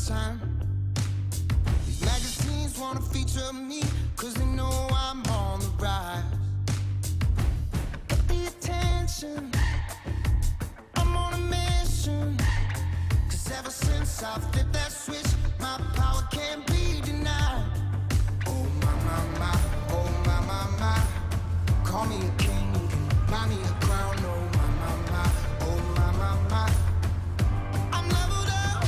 time. These magazines wanna feature me, cause they know I'm on the rise. Get the attention, I'm on a mission. Cause ever since I flipped that switch, my power can't be denied. Oh my, my, my, oh my, my, my. Call me a king, you can buy me a crown. Oh my, my, my, oh my, my, my. I'm leveled up,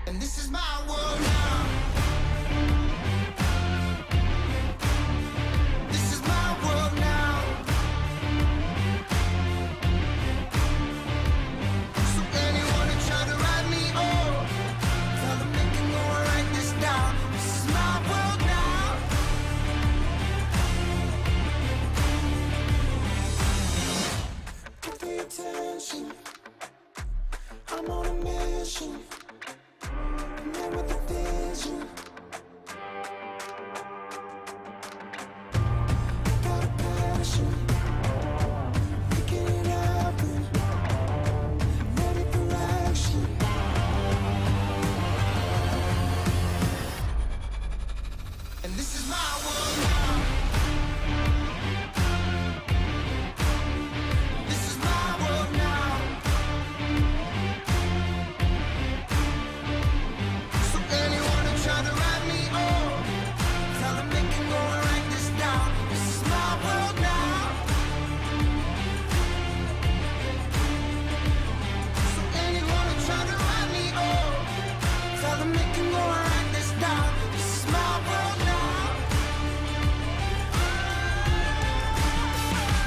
and this is my world now. This is my world now. So anyone who try to write me off, tell them they can go and write this down. This is my world now. Pay attention, I'm on a mission. Man with a vision. Got a passion, making it happen. Ready for action. And this is my world now. This is my world now. So anyone who try to write me off, tell them they can go and write this down. This is my world now. So anyone who try to write me off, tell them they can go and write this down. This is my world now.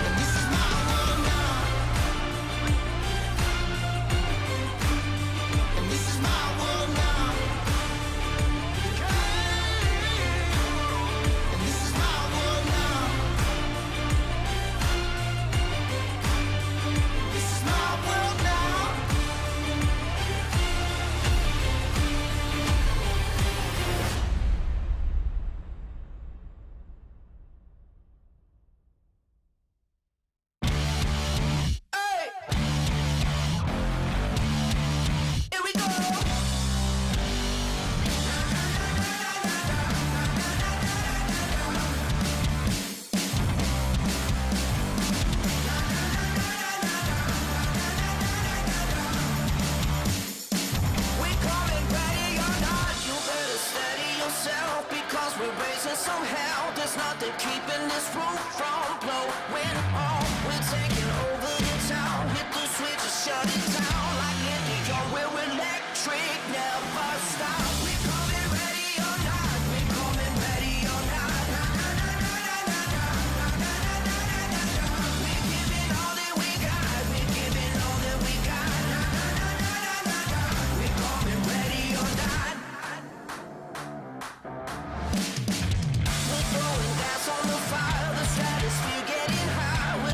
And this is my world now. And this is my world now. And this is my world now. This is my world now. Hey! Here we go! We're coming, ready or not, you better steady yourself, because we're raising some hell. There's nothing keeping this roof from blowing off. We're taking over the town, hit the switch and shut it down. Like in New York, we're electric, never stop. We're coming, ready or not, we're coming, ready or not. We're giving all that we got, we're giving all that we got. We're coming, ready or not. We're throwing gas on the fire, the stratosphere getting high. We're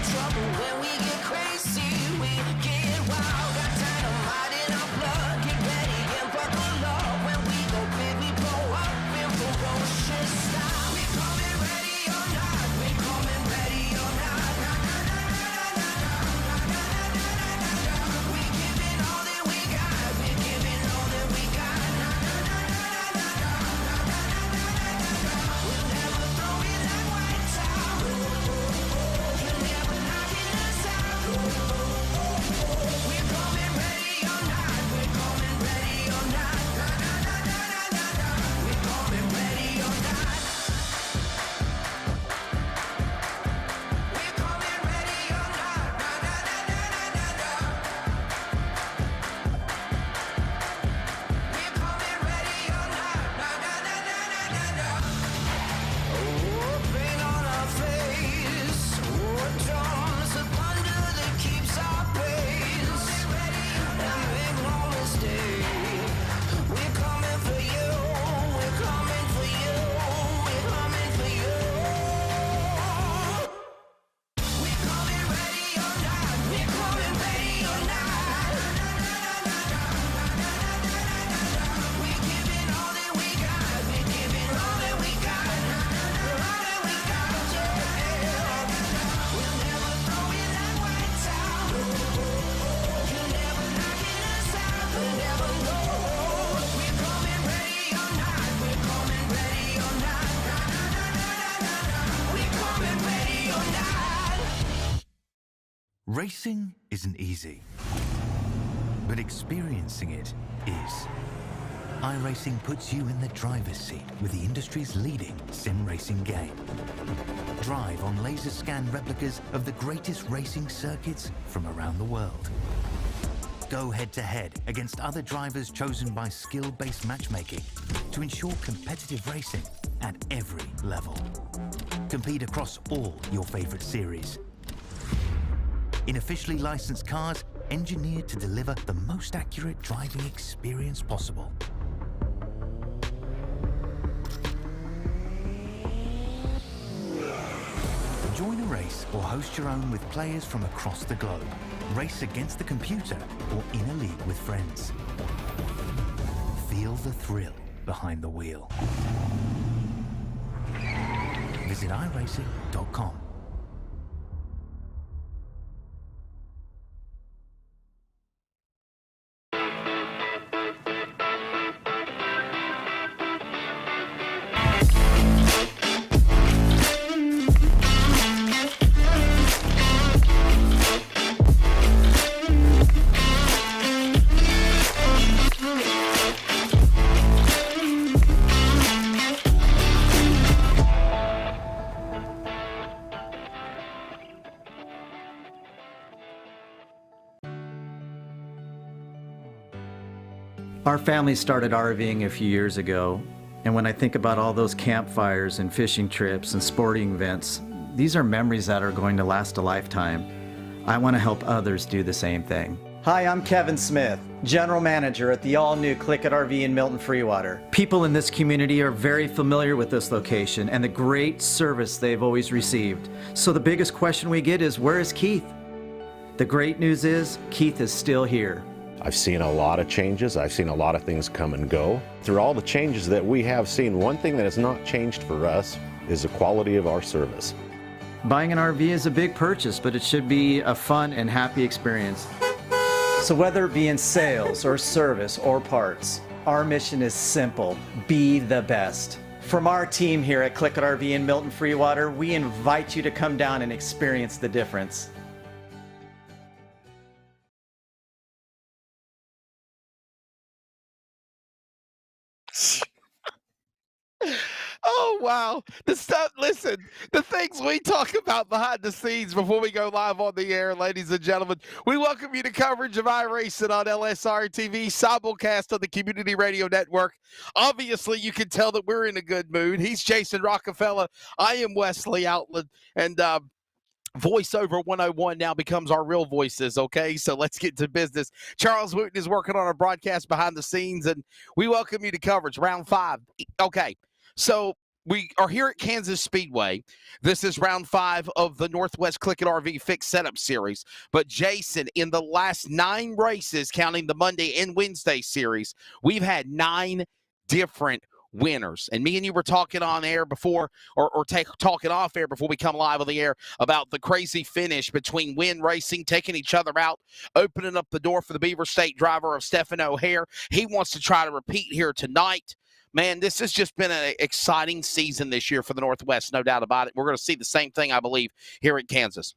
Racing isn't easy, but experiencing it is. iRacing puts you in the driver's seat with the industry's leading sim racing game. Drive on laser scan replicas of the greatest racing circuits from around the world. Go head-to-head against other drivers chosen by skill-based matchmaking to ensure competitive racing at every level. Compete across all your favorite series. In officially licensed cars, engineered to deliver the most accurate driving experience possible. Join a race or host your own with players from across the globe. Race against the computer or in a league with friends. Feel the thrill behind the wheel. Visit iRacing.com. Our family started RVing a few years ago, and when I think about all those campfires and fishing trips and sporting events, these are memories that are going to last a lifetime. I want to help others do the same thing. Hi, I'm Kevin Smith, General Manager at the all-new CLICKIT RV in Milton Freewater. People in this community are very familiar with this location and the great service they've always received. So the biggest question we get is, where is Keith? The great news is, Keith is still here. I've seen a lot of changes. I've seen a lot of things come and go. Through all the changes that we have seen, one thing that has not changed for us is the quality of our service. Buying an RV is a big purchase, but it should be a fun and happy experience. So whether it be in sales or service or parts, our mission is simple: be the best. From our team here at CLICKIT RV in Milton Freewater, we invite you to come down and experience the difference. Oh, wow. The stuff, listen, the things we talk about behind the scenes before we go live on the air, ladies and gentlemen. We welcome you to coverage of iRacing on LSRTV, simulcast on the Community Radio Network. Obviously, you can tell that we're in a good mood. He's Jason Rockefeller. I am Wesley Outland. And Voiceover 101 now becomes our real voices, okay? So let's get to business. Charles Wooten is working on our broadcast behind the scenes, and we welcome you to coverage, round 5. Okay, so we are here at Kansas Speedway. This is round 5 of the Northwest CLICKIT RV Fixed Setup Series. But Jason, in the last 9 races, counting the Monday and Wednesday series, we've had 9 different winners. And me and you were talking on air before, or talking off air before we come live on the air, about the crazy finish between Win Racing taking each other out, opening up the door for the Beaver State driver of Stephen O'Hare. He wants to try to repeat here tonight. Man, this has just been an exciting season this year for the Northwest, no doubt about it. We're going to see the same thing, I believe, here in Kansas.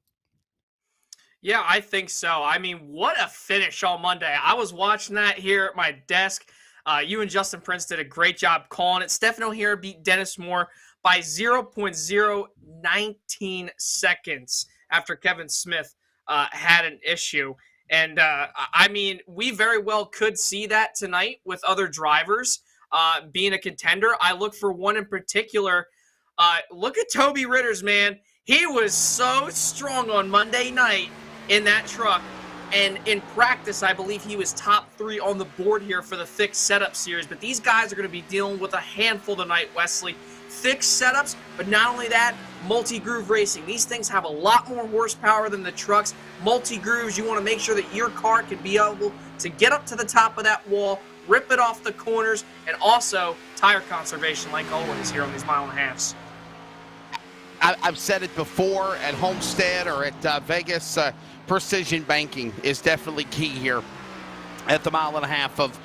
Yeah, I think so. I mean, what a finish on Monday. I was watching that here at my desk. You and Justin Prince did a great job calling it. Stephen O'Hare beat Dennis Moore by 0.019 seconds after Kevin Smith had an issue. And, I mean, we very well could see that tonight with other drivers being a contender. I look for one in particular. Look at Toby Ritters, man. He was so strong on Monday night in that truck. And in practice, I believe he was top 3 on the board here for the fixed setup series. But these guys are going to be dealing with a handful tonight, Wesley. Fixed setups, but not only that, multi-groove racing. These things have a lot more horsepower than the trucks. Multi-grooves, you want to make sure that your car can be able to get up to the top of that wall, rip it off the corners, and also tire conservation like always here on these mile and a halves. I've said it before at Homestead or at Vegas. Precision banking is definitely key here at the mile and a half of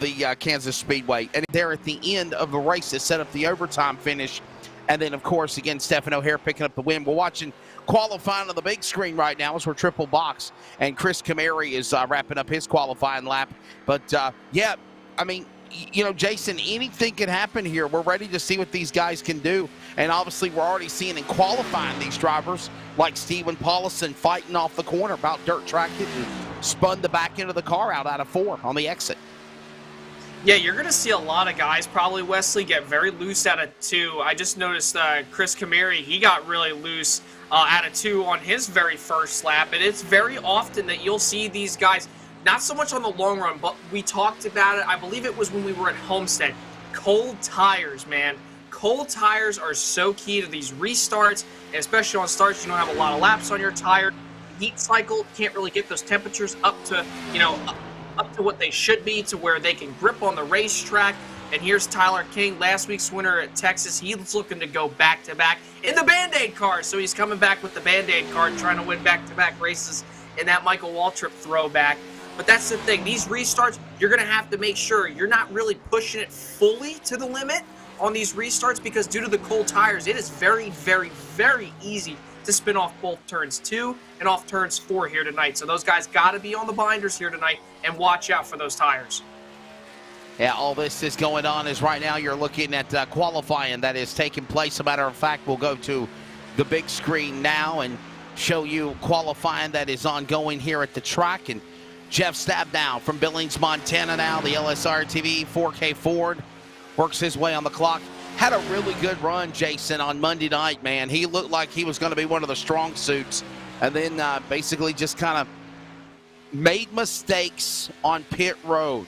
the Kansas Speedway. And there at the end of the race to set up the overtime finish. And then, of course, again, Stephen O'Hare picking up the win. We're watching qualifying on the big screen right now as we're triple box, and Chris Kamari is wrapping up his qualifying lap. But yeah, I mean, you know, Jason, anything can happen here. We're ready to see what these guys can do. And obviously we're already seeing in qualifying these drivers like Steven Paulison fighting off the corner, about dirt tracked it and spun the back end of the car out of 4 on the exit. Yeah, you're going to see a lot of guys probably, Wesley, get very loose out of 2. I just noticed Chris Kamari, he got really loose out of 2 on his very first lap. And it's very often that you'll see these guys, not so much on the long run, but we talked about it, I believe it was when we were at Homestead. Cold tires, man. Cold tires are so key to these restarts, and especially on starts you don't have a lot of laps on your tire. Heat cycle, can't really get those temperatures up to, you know, up to what they should be, to where they can grip on the racetrack. And here's Tyler King, last week's winner at Texas. He's looking to go back-to-back in the Band-Aid car. So he's coming back with the Band-Aid card, trying to win back-to-back races in that Michael Waltrip throwback. But that's the thing. These restarts, you're going to have to make sure you're not really pushing it fully to the limit on these restarts, because due to the cold tires, it is very, very, very easy to spin off both turns 2 and off turns 4 here tonight. So those guys got to be on the binders here tonight and watch out for those tires. Yeah, all this is going on is right now you're looking at qualifying that is taking place. As a matter of fact, we'll go to the big screen now and show you qualifying that is ongoing here at the track. And Jeff Stabnow from Billings, Montana now, the LSRTV 4K Ford, works his way on the clock. Had a really good run, Jason, on Monday night, man. He looked like he was going to be one of the strong suits, and then basically just kind of made mistakes on pit road.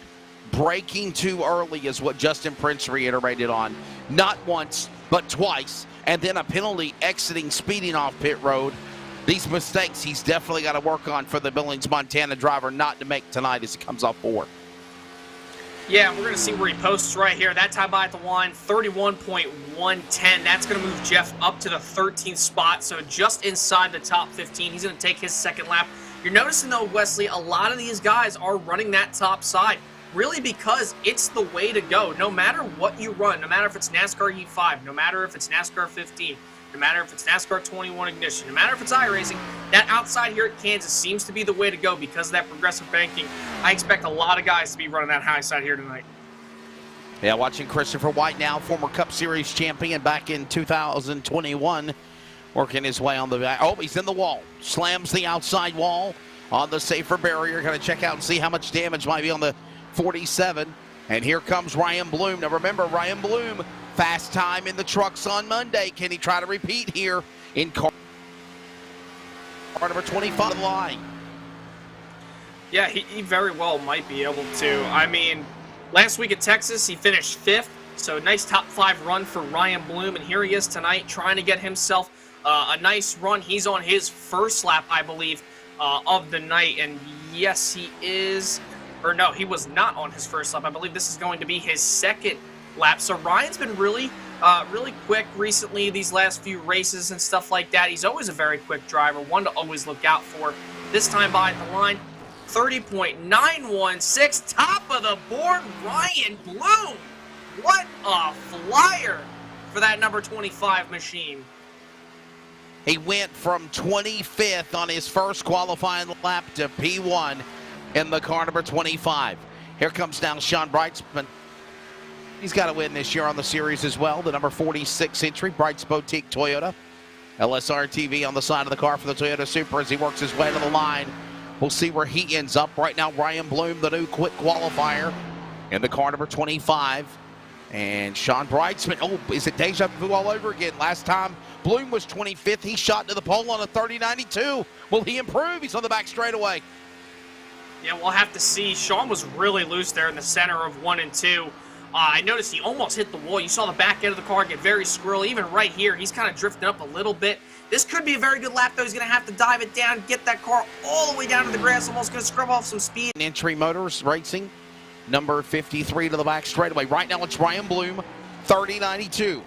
Braking too early is what Justin Prince reiterated on. Not once, but twice. And then a penalty exiting, speeding off pit road. These mistakes he's definitely got to work on for the Billings, Montana driver not to make tonight as he comes off 4. Yeah, we're going to see where he posts right here. That time by at the line, 31.110. That's going to move Jeff up to the 13th spot, so just inside the top 15. He's going to take his second lap. You're noticing, though, Wesley, a lot of these guys are running that top side, really because it's the way to go. No matter what you run, no matter if it's NASCAR Heat 5, no matter if it's NASCAR 15, no matter if it's NASCAR 21 Ignition, no matter if it's iRacing, that outside here at Kansas seems to be the way to go because of that progressive banking. I expect a lot of guys to be running that high side here tonight. Yeah, watching Christopher White now, former Cup Series champion back in 2021, working his way on the back. Oh, he's in the wall. Slams the outside wall on the safer barrier. Going to check out and see how much damage might be on the 47. And here comes Ryan Bloom. Now remember, Ryan Bloom, fast time in the trucks on Monday. Can he try to repeat here in car number 25 line? Yeah, he very well might be able to. I mean, last week at Texas, he finished 5th, so nice top 5 run for Ryan Bloom, and here he is tonight trying to get himself a nice run. He's on his first lap, I believe, of the night, and yes, he is, or no, he was not on his first lap. I believe this is going to be his second lap. So Ryan's been really quick recently, these last few races and stuff like that. He's always a very quick driver, one to always look out for. This time by the line, 30.916, top of the board, Ryan Bloom. What a flyer for that number 25 machine. He went from 25th on his first qualifying lap to P1 in the car number 25. Here comes now Sean Brightsman. He's got to win this year on the series as well. The number 46 entry, Brights Boutique Toyota. LSRTV on the side of the car for the Toyota Supra as he works his way to the line. We'll see where he ends up. Right now, Ryan Bloom, the new quick qualifier in the car number 25. And Sean Brightsman, oh, is it deja vu all over again? Last time Bloom was 25th. He shot to the pole on a 30.92. Will he improve? He's on the back straightaway. Yeah, we'll have to see. Sean was really loose there in the center of 1 and 2. I noticed he almost hit the wall. You saw the back end of the car get very squirrely. Even right here, he's kind of drifting up a little bit. This could be a very good lap, though. He's going to have to dive it down, get that car all the way down to the grass, almost going to scrub off some speed. Entry Motors Racing, number 53 to the back straightaway. Right now, it's Ryan Bloom, 30.92.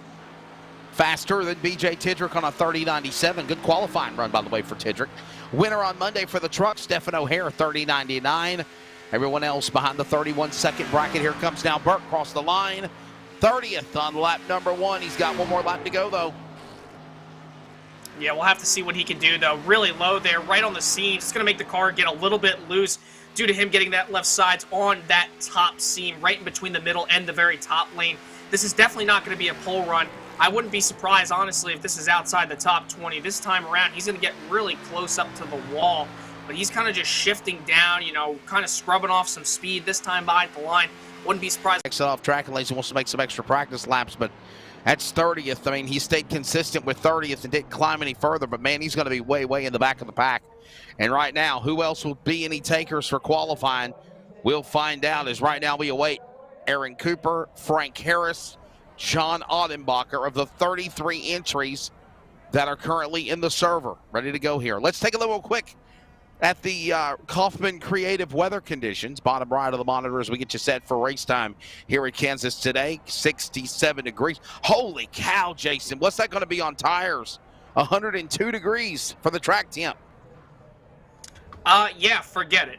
Faster than B.J. Tidrick on a 30.97. Good qualifying run, by the way, for Tidrick. Winner on Monday for the truck, Stephen O'Hare, 30.99. Everyone else behind the 31-second bracket. Here comes now Burke across the line. 30th on lap number 1. He's got one more lap to go, though. Yeah, we'll have to see what he can do, though. Really low there, right on the seam. It's going to make the car get a little bit loose due to him getting that left sides on that top seam, right in between the middle and the very top lane. This is definitely not going to be a pole run. I wouldn't be surprised, honestly, if this is outside the top 20. This time around, he's going to get really close up to the wall, but he's kind of just shifting down, you know, kind of scrubbing off some speed this time by the line. Wouldn't be surprised. Exit off track and Lacy wants to make some extra practice laps, but that's 30th. I mean, he stayed consistent with 30th and didn't climb any further, but man, he's going to be way, way in the back of the pack. And right now, who else will be any takers for qualifying? We'll find out, as right now we await Aaron Cooper, Frank Harris, John Audenbacher of the 33 entries that are currently in the server. Ready to go here. Let's take a little quick at the Kaufman Creative weather conditions. Bottom right of the monitor as we get you set for race time here at Kansas today. 67 degrees. Holy cow, Jason. What's that going to be on tires? 102 degrees for the track temp. Yeah, forget it.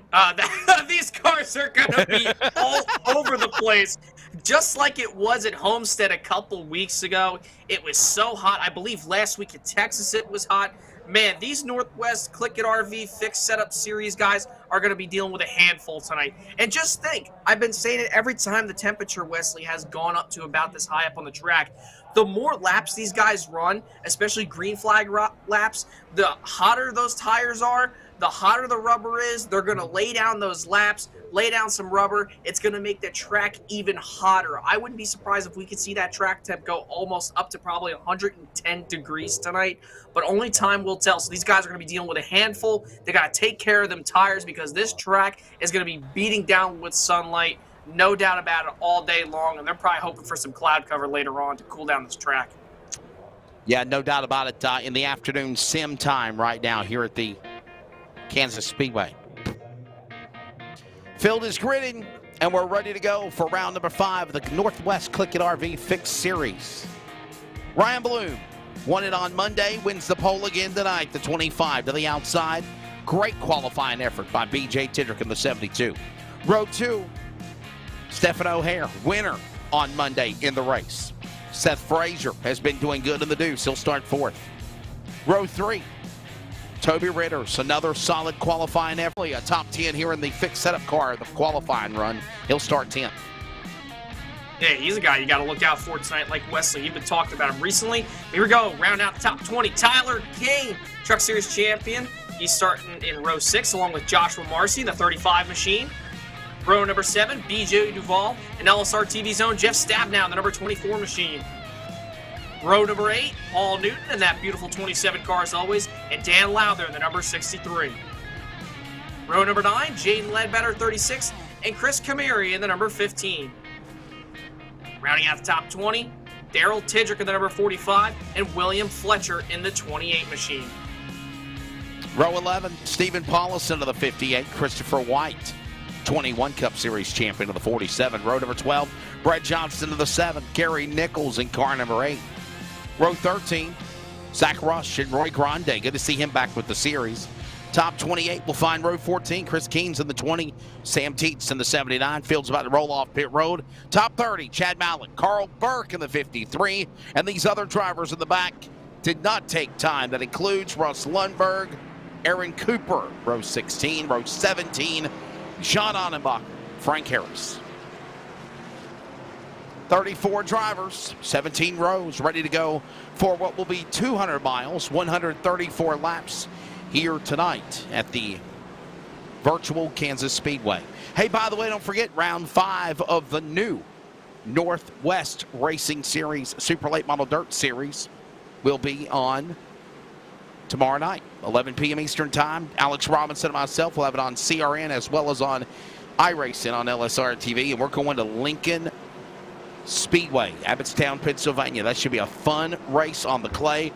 These cars are going to be all over the place. Just like it was at Homestead a couple weeks ago. It was so hot. I believe last week in Texas it was hot. Man, these Northwest CLICKIT RV fixed setup series guys are going to be dealing with a handful tonight. And just think, I've been saying it every time the temperature, Wesley, has gone up to about this high up on the track. The more laps these guys run, especially green flag laps, the hotter those tires are, the hotter the rubber is. They're going to lay down those laps, lay down some rubber. It's going to make the track even hotter. I wouldn't be surprised if we could see that track temp go almost up to probably 110 degrees tonight, but only time will tell. So these guys are going to be dealing with a handful. They got to take care of them tires because this track is going to be beating down with sunlight, no doubt about it, all day long, and they're probably hoping for some cloud cover later on to cool down this track. Yeah, no doubt about it. In the afternoon sim time right now here at the Kansas Speedway. Field is gridding, and we're ready to go for round number 5 of the Northwest CLICKIT RV Fixed Series. Ryan Bloom won it on Monday, wins the pole again tonight, the 25 to the outside. Great qualifying effort by B.J. Tidrick in the 72. Row 2, Stephen O'Hare, winner on Monday in the race. Seth Frazier has been doing good in the deuce. He'll start 4th. Row 3, Toby Ritters, another solid qualifying effort. A top 10 here in the fixed setup car, the qualifying run. He'll start 10th. Yeah, he's a guy you got to look out for tonight, like Wesley. You've been talking about him recently. Here we go, round out the top 20. Tyler King, Truck Series champion. He's starting in row 6 along with Joshua Marcy, the 35 machine. Row number 7, BJ Duval, and LSRTV's own Jeff Stabnow, the number 24 machine. Row number 8, Paul Newton, and that beautiful 27 car as always, and Dan Lowther in the number 63. Row number 9, Jaden Ledbetter, 36, and Chris Camiri in the number 15. Rounding out the top 20, Daryl Tidrick in the number 45, and William Fletcher in the 28 machine. Row 11, Stephen Paulison of the 58, Christopher White, 21 Cup Series champion of the 47. Row number 12, Brett Johnston of the 7, Gary Nichols in car number 8. Row 13, Zach Rush and Roy Grande. Good to see him back with the series. Top 28 will find row 14, Chris Keynes in the 20, Sam Teets in the 79. Field's about to roll off pit road. Top 30, Chad Mallett, Carl Burke in the 53. And these other drivers in the back did not take time. That includes Russ Lundberg, Aaron Cooper, row 16, row 17, John Audenbacher, Frank Harris. 34 drivers, 17 rows, ready to go for what will be 200 miles, 134 laps here tonight at the virtual Kansas Speedway. Hey, by the way, don't forget round 5 of the new Northwest Racing Series Super Late Model Dirt Series will be on tomorrow night, 11 p.m. Eastern Time. Alex Robinson and myself will have it on CRN as well as on iRacing on LSRTV, and we're going to Lincoln Speedway, Abbottstown, Pennsylvania. That should be a fun race on the clay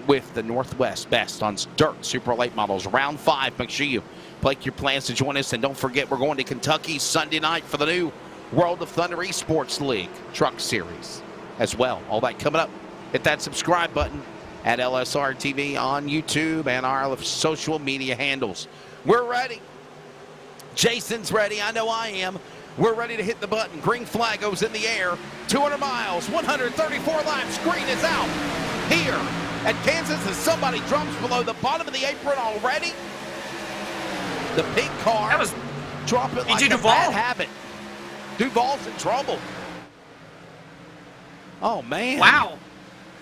with the Northwest best on dirt super late models. Round 5. Make sure you make your plans to join us. And don't forget, we're going to Kentucky Sunday night for the new World of Thunder Esports League Truck Series as well. All that coming up. Hit that subscribe button at LSRTV on YouTube and our social media handles. We're ready. Jason's ready. I know I am. We're ready to hit the button. Green flag goes in the air. 200 miles, 134 laps. Green is out here at Kansas as somebody drops below the bottom of the apron already. The pink car That was dropping like BJ a Duval. bad habit. Duval's in trouble. Oh, man. Wow.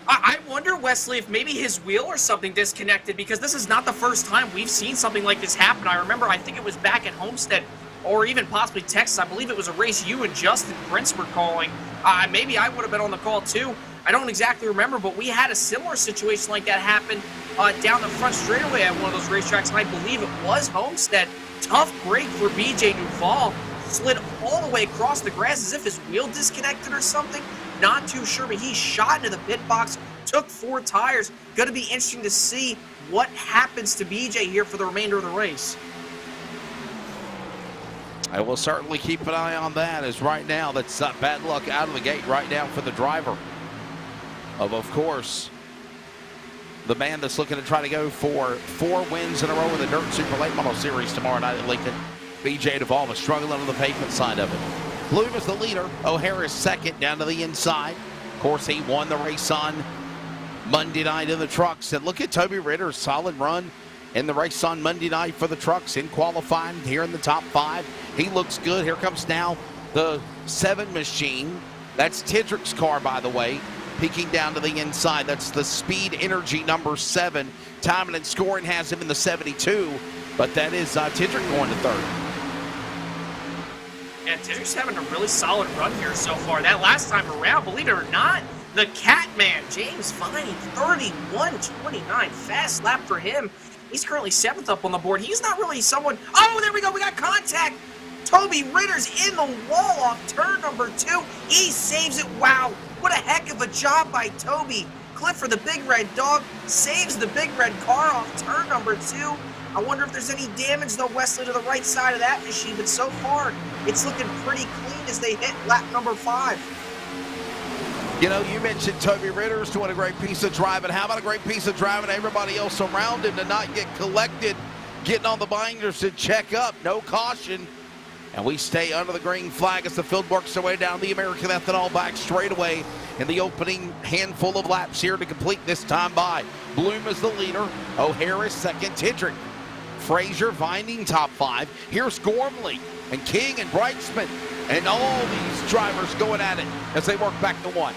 I wonder, Wesley, if maybe his wheel or something disconnected, because this is not the first time we've seen something like this happen. I remember, I think it was back at Homestead, or even possibly Texas. I believe it was a race you and Justin Prince were calling. Maybe I would have been on the call too. I don't exactly remember, but we had a similar situation like that happen down the front straightaway at one of those racetracks, and I believe it was Homestead. Tough break for BJ Duval. Slid all the way across the grass as if his wheel disconnected or something. Not too sure, but he shot into the pit box, took 4 tires. Going to be interesting to see what happens to BJ here for the remainder of the race. I will certainly keep an eye on that, as right now that's bad luck out of the gate right now for the driver of course, the man that's looking to try to go for 4 wins in a row in the Dirt Super Late Model Series tomorrow night at Lincoln. BJ Duval is struggling on the pavement side of it. Bloom is the leader. O'Hara is second down to the inside. Of course, he won the race on Monday night in the trucks. And look at Toby Ritter's solid run in the race on Monday night for the trucks in qualifying here in the top 5. He looks good. Here comes now the 7 machine. That's Tidrick's car, by the way, peeking down to the inside. That's the Speed Energy number 7. Timing and scoring has him in the 72, but that is Tidrick going to 3rd. And Tidrick's having a really solid run here so far. That last time around, believe it or not, the Catman, James Viney, 31.29. Fast lap for him. He's currently 7th up on the board. He's not really someone... Oh, there we go. We got contact. Toby Ritter's in the wall off turn number 2. He saves it. Wow. What a heck of a job by Toby. Clifford, the Big Red Dog, saves the Big Red car off turn number 2. I wonder if there's any damage, though, Wesley, to the right side of that machine. But so far, it's looking pretty clean as they hit lap number 5. You know, you mentioned Toby Ritter's doing a great piece of driving. How about a great piece of driving everybody else around him to not get collected, getting on the binders to check up. No caution. And we stay under the green flag as the field works their way down the American Ethanol back straightaway in the opening handful of laps here to complete this time by. Bloom is the leader. O'Hara is second. Tidrick, Frazier, Vining top 5. Here's Gormley and King and Brightsman. And all these drivers going at it as they work back to 1.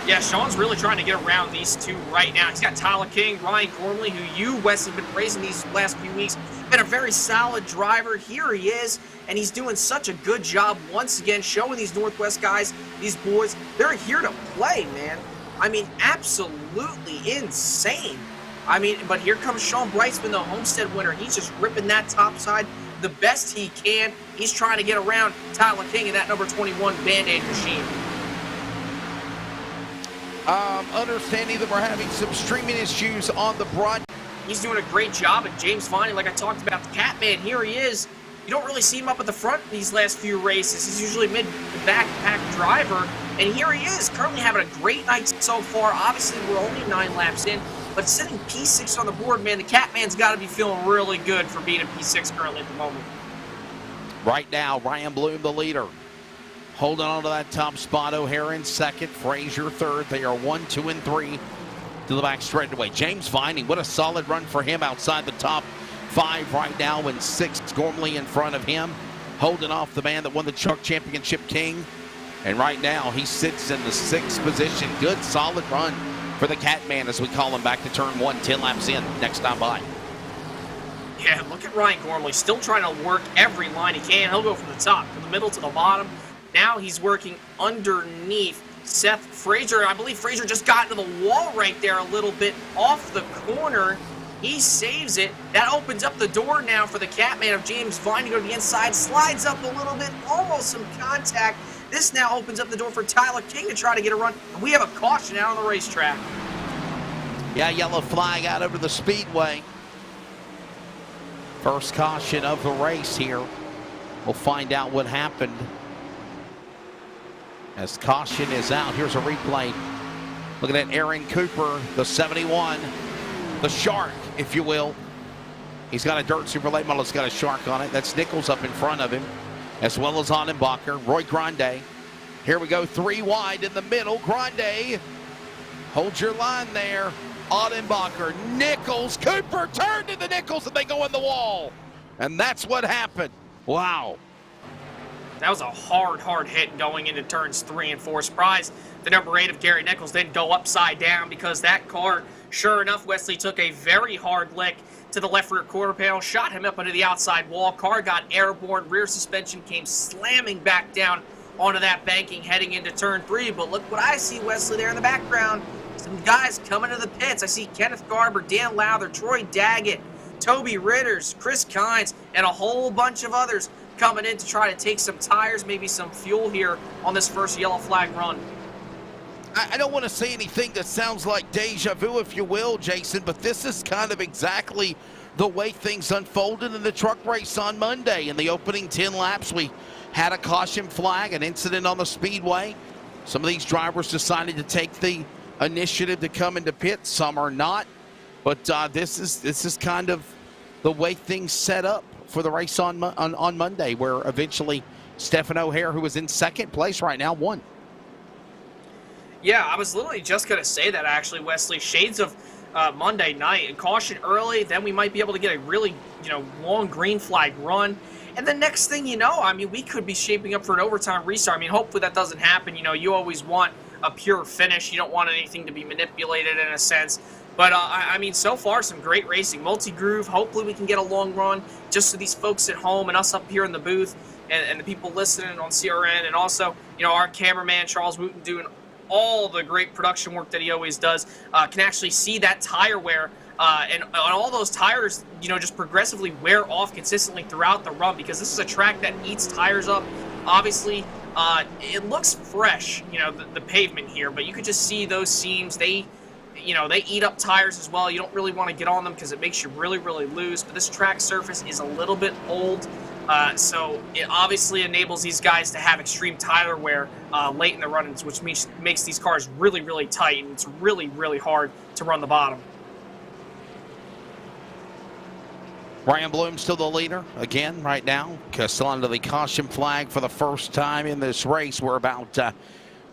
Yeah, Sean's really trying to get around these 2 right now. He's got Tyler King, Ryan Gormley, who you, Wes, have been praising these last few weeks. Been a very solid driver. Here he is, and he's doing such a good job once again showing these Northwest guys, these boys, they're here to play, man. I mean, absolutely insane. I mean, but here comes Sean Brightsman, the Homestead winner. He's just ripping that top side the best he can. He's trying to get around Tyler King in that number 21 Band-Aid machine. Understanding that we're having some streaming issues on the broad. He's doing a great job, and James Viney, like I talked about, the Catman, here he is. You don't really see him up at the front these last few races. He's usually mid-back pack driver, and here he is, currently having a great night so far. Obviously, we're only 9 laps in, but sitting P6 on the board, man, the Catman's got to be feeling really good for being in P6 currently at the moment. Right now, Ryan Bloom, the leader, holding on to that top spot. O'Hara in second, Frazier 3rd. They are 1, 2, and 3 to the back straightaway. James Viney, what a solid run for him outside the top 5 right now in 6th. Gormley in front of him, holding off the man that won the Truck Championship, King. And right now, he sits in the 6th position. Good, solid run for the Catman, as we call him, back to turn 1, 10 laps in, next time by. Yeah, look at Ryan Gormley, still trying to work every line he can. He'll go from the top, from the middle to the bottom. Now he's working underneath Seth Frazier. I believe Frazier just got into the wall right there a little bit off the corner. He saves it. That opens up the door now for the Catman of James Viney to go to the inside. Slides up a little bit, almost some contact. This now opens up the door for Tyler King to try to get a run. And we have a caution out on the racetrack. Yeah, yellow flag out over the speedway. First caution of the race here. We'll find out what happened. As caution is out, here's a replay. Look at that, Aaron Cooper, the 71, the Shark, if you will. He's got a Dirt Super Late Model. It's got a Shark on it. That's Nichols up in front of him, as well as Annenbacher, Roy Grande. Here we go, 3 wide in the middle. Grande Hold your line there. Audenbacher, Nichols, Cooper turned to the Nichols, and they go in the wall. And that's what happened. Wow. That was a hard hit going into turns 3 and 4. Surprised the number 8 of Gary Nichols didn't go upside down, because that car, sure enough, Wesley took a very hard lick to the left rear quarter panel, shot him up into the outside wall. Car got airborne. Rear suspension came slamming back down onto that banking heading into turn 3. But look what I see, Wesley, there in the background. Some guys coming to the pits. I see Kenneth Garber, Dan Lowther, Troy Daggett, Toby Ritters, Chris Kynes, and a whole bunch of others coming in to try to take some tires, maybe some fuel here on this first yellow flag run. I don't want to say anything that sounds like deja vu, if you will, Jason, but this is kind of exactly the way things unfolded in the truck race on Monday. In the opening 10 laps, we had a caution flag, an incident on the speedway. Some of these drivers decided to take the initiative to come into pit. Some are not, but this is kind of the way things set up for the race on Monday, where eventually Stephen O'Hare, who was in second place right now, won. Yeah, I was literally just going to say that, actually, Wesley. Shades of Monday night. And caution early, then we might be able to get a really, long green flag run. And the next thing you know, I mean, we could be shaping up for an overtime restart. I mean, hopefully that doesn't happen. You always want a pure finish. You don't want anything to be manipulated in a sense. But, I mean, so far, some great racing. Multi-groove. Hopefully we can get a long run just so these folks at home and us up here in the booth and the people listening on CRN, and also, our cameraman, Charles Wooten, doing all the great production work that he always does, can actually see that tire wear, and all those tires, just progressively wear off consistently throughout the run, because this is a track that eats tires up. Obviously, it looks fresh, the pavement here, but you could just see those seams. They eat up tires as well. You don't really want to get on them because it makes you really, really loose. But this track surface is a little bit old, so it obviously enables these guys to have extreme tire wear late in the run-ins, which makes these cars really, really tight, and it's really, really hard to run the bottom. Ryan Bloom still the leader again right now. Still under the caution flag for the first time in this race. We're about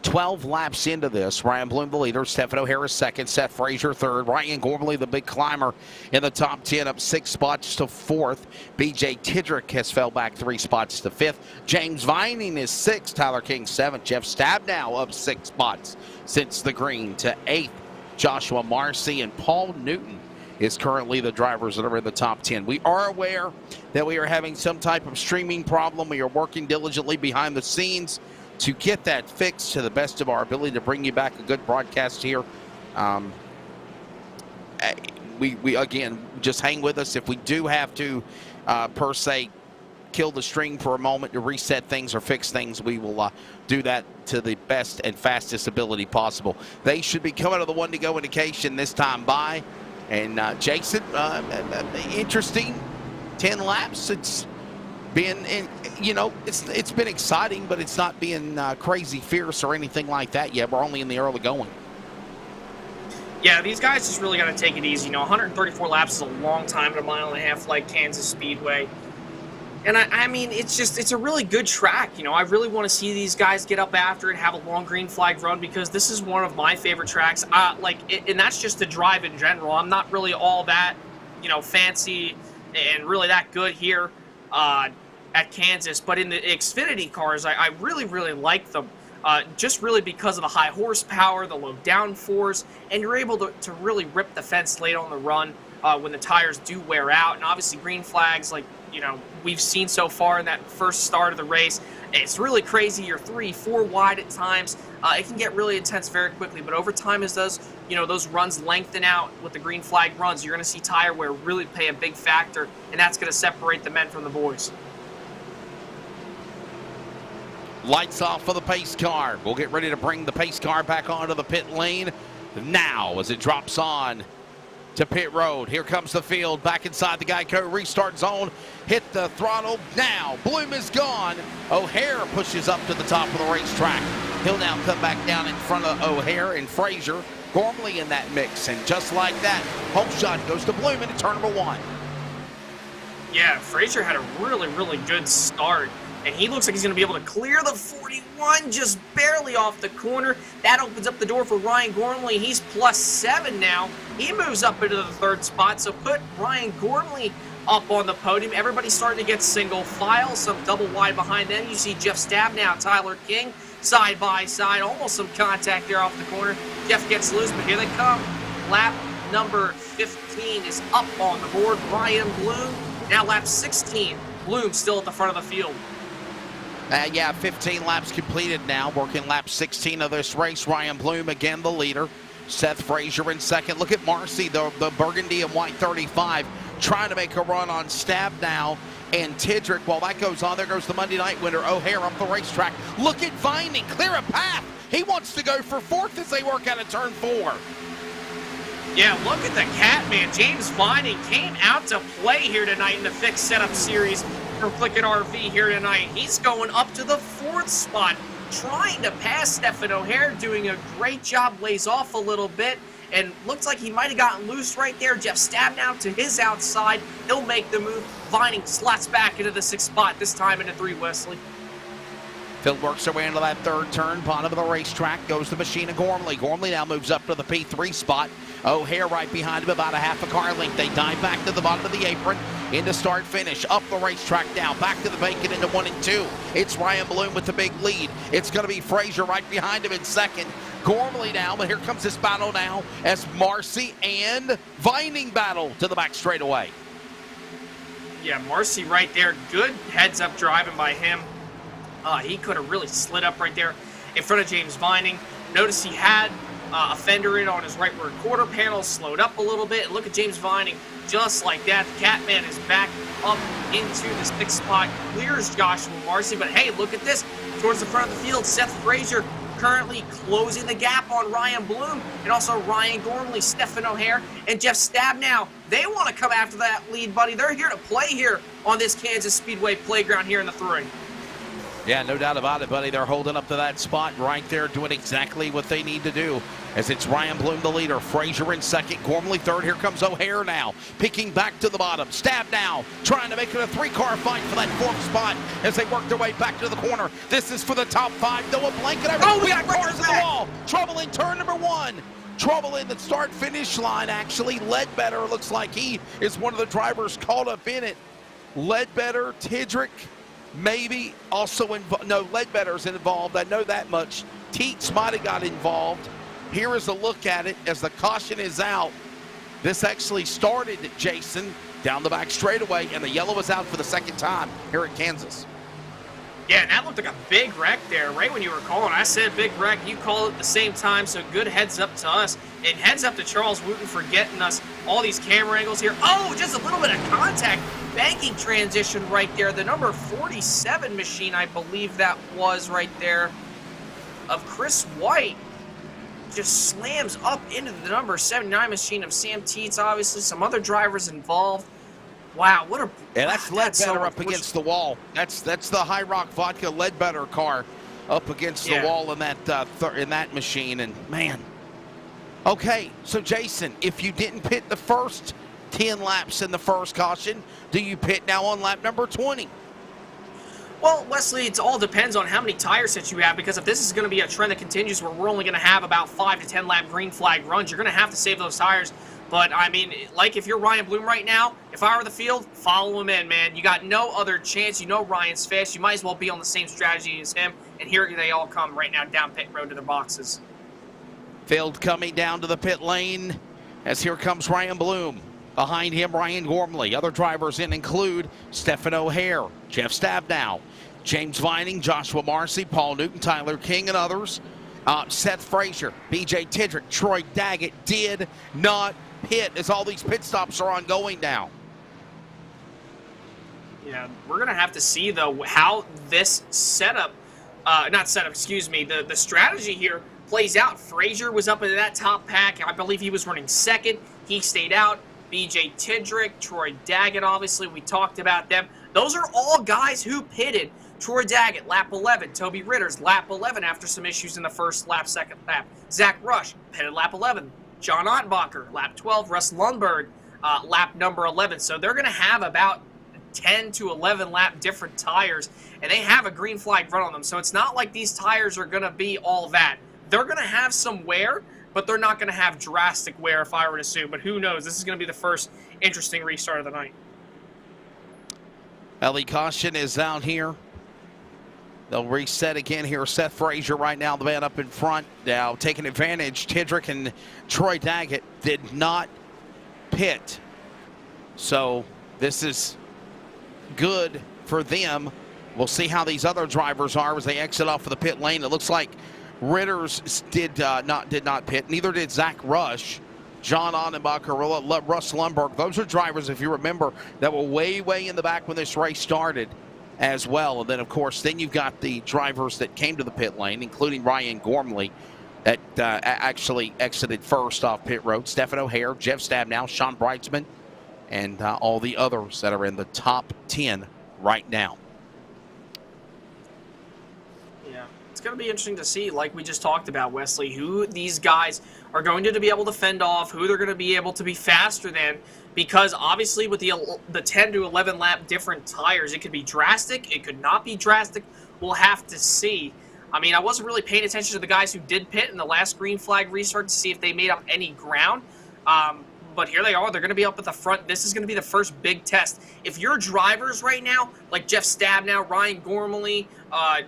12 laps into this. Ryan Bloom the leader, Stephen O'Hare second, Seth Frazier third, Ryan Gormley the big climber in the top 10, up 6 spots to 4th. BJ Tidrick has fell back 3 spots to 5th. James Vining is 6th, Tyler King 7th, Jeff Stabnow up 6 spots since the green to 8th. Joshua Marcy and Paul Newton is currently the drivers that are in the top 10. We are aware that we are having some type of streaming problem. We are working diligently behind the scenes to get that fixed to the best of our ability to bring you back a good broadcast here. We again, just hang with us. If we do have to, per se, kill the stream for a moment to reset things or fix things, we will do that to the best and fastest ability possible. They should be coming to the 1-to-go indication this time by. And Jason, interesting 10 laps. It's been, it's been exciting, but it's not being crazy fierce or anything like that yet. We're only in the early going. Yeah, these guys just really got to take it easy. 134 laps is a long time at a 1.5 mile like Kansas Speedway. And I mean, it's a really good track. I really want to see these guys get up after it, have a long green flag run, because this is one of my favorite tracks. And that's just the drive in general. I'm not really all that, fancy and really that good here at Kansas. But in the Xfinity cars, I really, really like them. Just really because of the high horsepower, the low downforce, and you're able to really rip the fence late on the run when the tires do wear out. And obviously green flags, like, we've seen so far in that first start of the race, it's really crazy. You're 3-4 wide at times. It can get really intense very quickly, but over time, as those runs lengthen out with the green flag runs, you're going to see tire wear really play a big factor, and that's going to separate the men from the boys. Lights off for the pace car. We'll get ready to bring the pace car back onto the pit lane now as it drops on to pit road. Here comes the field back inside the Geico restart zone. Hit the throttle now. Bloom is gone. O'Hare pushes up to the top of the racetrack. He'll now come back down in front of O'Hare and Frazier. Gormley in that mix, and just like that, home shot goes to Bloom into turn number 1. Yeah, Frazier had a really, really good start and he looks like he's going to be able to clear the 41 just barely off the corner. That opens up the door for Ryan Gormley. He's +7 now. He moves up into the 3rd spot, so put Ryan Gormley up on the podium. Everybody's starting to get single file, some double wide behind them. You see Jeff Stabnow, Tyler King, side by side, almost some contact there off the corner. Jeff gets loose, but here they come. Lap number 15 is up on the board. Ryan Bloom, now lap 16. Bloom still at the front of the field. Yeah, 15 laps completed now, working lap 16 of this race. Ryan Bloom again the leader. Seth Frazier in second. Look at Marcy, the burgundy and white 35, trying to make a run on Stabnow and Tidrick. While that goes on, there goes the Monday night winner, O'Hare, up the racetrack. Look at Vining, clear a path. He wants to go for 4th as they work out of turn 4. Yeah, look at the cat, man. James Vining came out to play here tonight in the fixed setup series for CLICKIT RV here tonight. He's going up to the 4th spot, trying to pass Stephen O'Hare, doing a great job, lays off a little bit, and looks like he might have gotten loose right there. Jeff Stabnow to his outside. He'll make the move. Vining slots back into the 6th spot, this time into 3, Wesley. Phil works their way into that 3rd turn, bottom of the racetrack, goes the machine of Gormley. Gormley now moves up to the P3 spot. O'Hare right behind him, about a half a car length. They dive back to the bottom of the apron, into start finish, up the racetrack now, back to the bacon into 1 and 2. It's Ryan Bloom with the big lead. It's going to be Frazier right behind him in second. Gormley now, but here comes this battle now as Marcy and Vining battle to the back straightaway. Yeah, Marcy right there. Good heads-up driving by him. He could have really slid up right there in front of James Vining. Notice he had a fender in on his right rear quarter panel, slowed up a little bit. And look at James Vining, just like that. The Catman is back up into the 6th spot, clears Joshua Marcy. But hey, look at this. Towards the front of the field, Seth Frazier currently closing the gap on Ryan Bloom, and also Ryan Gormley, Stephen O'Hare, and Jeff Stabnow. They want to come after that lead, buddy. They're here to play here on this Kansas Speedway playground here in the 3. Yeah, no doubt about it, buddy. They're holding up to that spot right there, doing exactly what they need to do. As it's Ryan Bloom, the leader. Frazier in second. Gormley third. Here comes O'Hare now. Picking back to the bottom. Stabnow trying to make it a 3-car fight for that 4th spot as they work their way back to the corner. This is for the top 5. Noah Blanket. We got cars in the wall. Trouble in turn number 1. Trouble in the start-finish line, actually. Ledbetter looks like he is one of the drivers caught up in it. Ledbetter, Tidrick, maybe also involved. No, Ledbetter's involved. I know that much. Teets might have got involved. Here is a look at it as the caution is out. This actually started, Jason, down the back straightaway, and the yellow is out for the 2nd time here at Kansas. Yeah, and that looked like a big wreck there, right when you were calling. I said big wreck, you called it at the same time, so good heads up to us. And heads up to Charles Wooten for getting us all these camera angles here. Oh, just a little bit of contact. Banking transition right there. The number 47 machine, I believe that was right there, of Chris White, just slams up into the number 79 machine of Sam Teets. Obviously, some other drivers involved. Wow, what a... Yeah, that's Ledbetter up against the wall. That's the High Rock Vodka Ledbetter car up against the wall in that machine. And man, okay, so Jason, if you didn't pit the first 10 laps in the first caution, do you pit now on lap number 20? Well, Wesley, it all depends on how many tire sets you have, because if this is going to be a trend that continues where we're only going to have about 5 to 10 lap green flag runs, you're going to have to save those tires. But, I mean, like if you're Ryan Bloom right now, if I were the field, follow him in, man. You got no other chance. You know Ryan's fast. You might as well be on the same strategy as him. And here they all come right now down pit road to their boxes. Field coming down to the pit lane as here comes Ryan Bloom. Behind him, Ryan Gormley. Other drivers in include Stephen O'Hare, Jeff Stabnow, James Vining, Joshua Marcy, Paul Newton, Tyler King, and others. Seth Frazier, B.J. Tidrick, Troy Daggett did not pit as all these pit stops are ongoing now. Yeah, we're going to have to see, though, how this setup, the strategy here plays out. Frazier was up in that top pack. I believe he was running second. He stayed out. B.J. Tidrick, Troy Daggett, obviously, we talked about them. Those are all guys who pitted. Troy Daggett, lap 11. Toby Ritter's lap 11 after some issues in the first lap, second lap. Zach Rush, pitted lap 11. John Ottenbacher, lap 12. Russ Lundberg, lap number 11. So they're going to have about 10 to 11 lap different tires, and they have a green flag run on them. So it's not like these tires are going to be all that. They're going to have some wear, but they're not going to have drastic wear if I were to assume. But who knows? This is going to be the first interesting restart of the night. Ellie caution is out here. They'll reset again here. Seth Frazier right now, the man up in front. Now taking advantage. Tidrick and Troy Daggett did not pit. So this is good for them. We'll see how these other drivers are as they exit off of the pit lane. It looks like Ritters did not pit. Neither did Zach Rush. John Onenbacher, Russ Lundberg. Those are drivers, if you remember, that were way, way in the back when this race started as well. And then, of course, then you've got the drivers that came to the pit lane, including Ryan Gormley, that actually exited first off pit road. Stefan O'Hare, Jeff Stabnow, Sean Breitzman, and all the others that are in the top 10 right now. Yeah, it's going to be interesting to see, like we just talked about, Wesley, who these guys are going to be able to fend off, who they're going to be able to be faster than, because obviously with the 10 to 11 lap different tires, it could be drastic, it could not be drastic. We'll have to see. I mean, I wasn't really paying attention to the guys who did pit in the last green flag restart to see if they made up any ground. But here they are. They're going to be up at the front. This is going to be the first big test. If your drivers right now, like Jeff Stabnow, Ryan Gormley,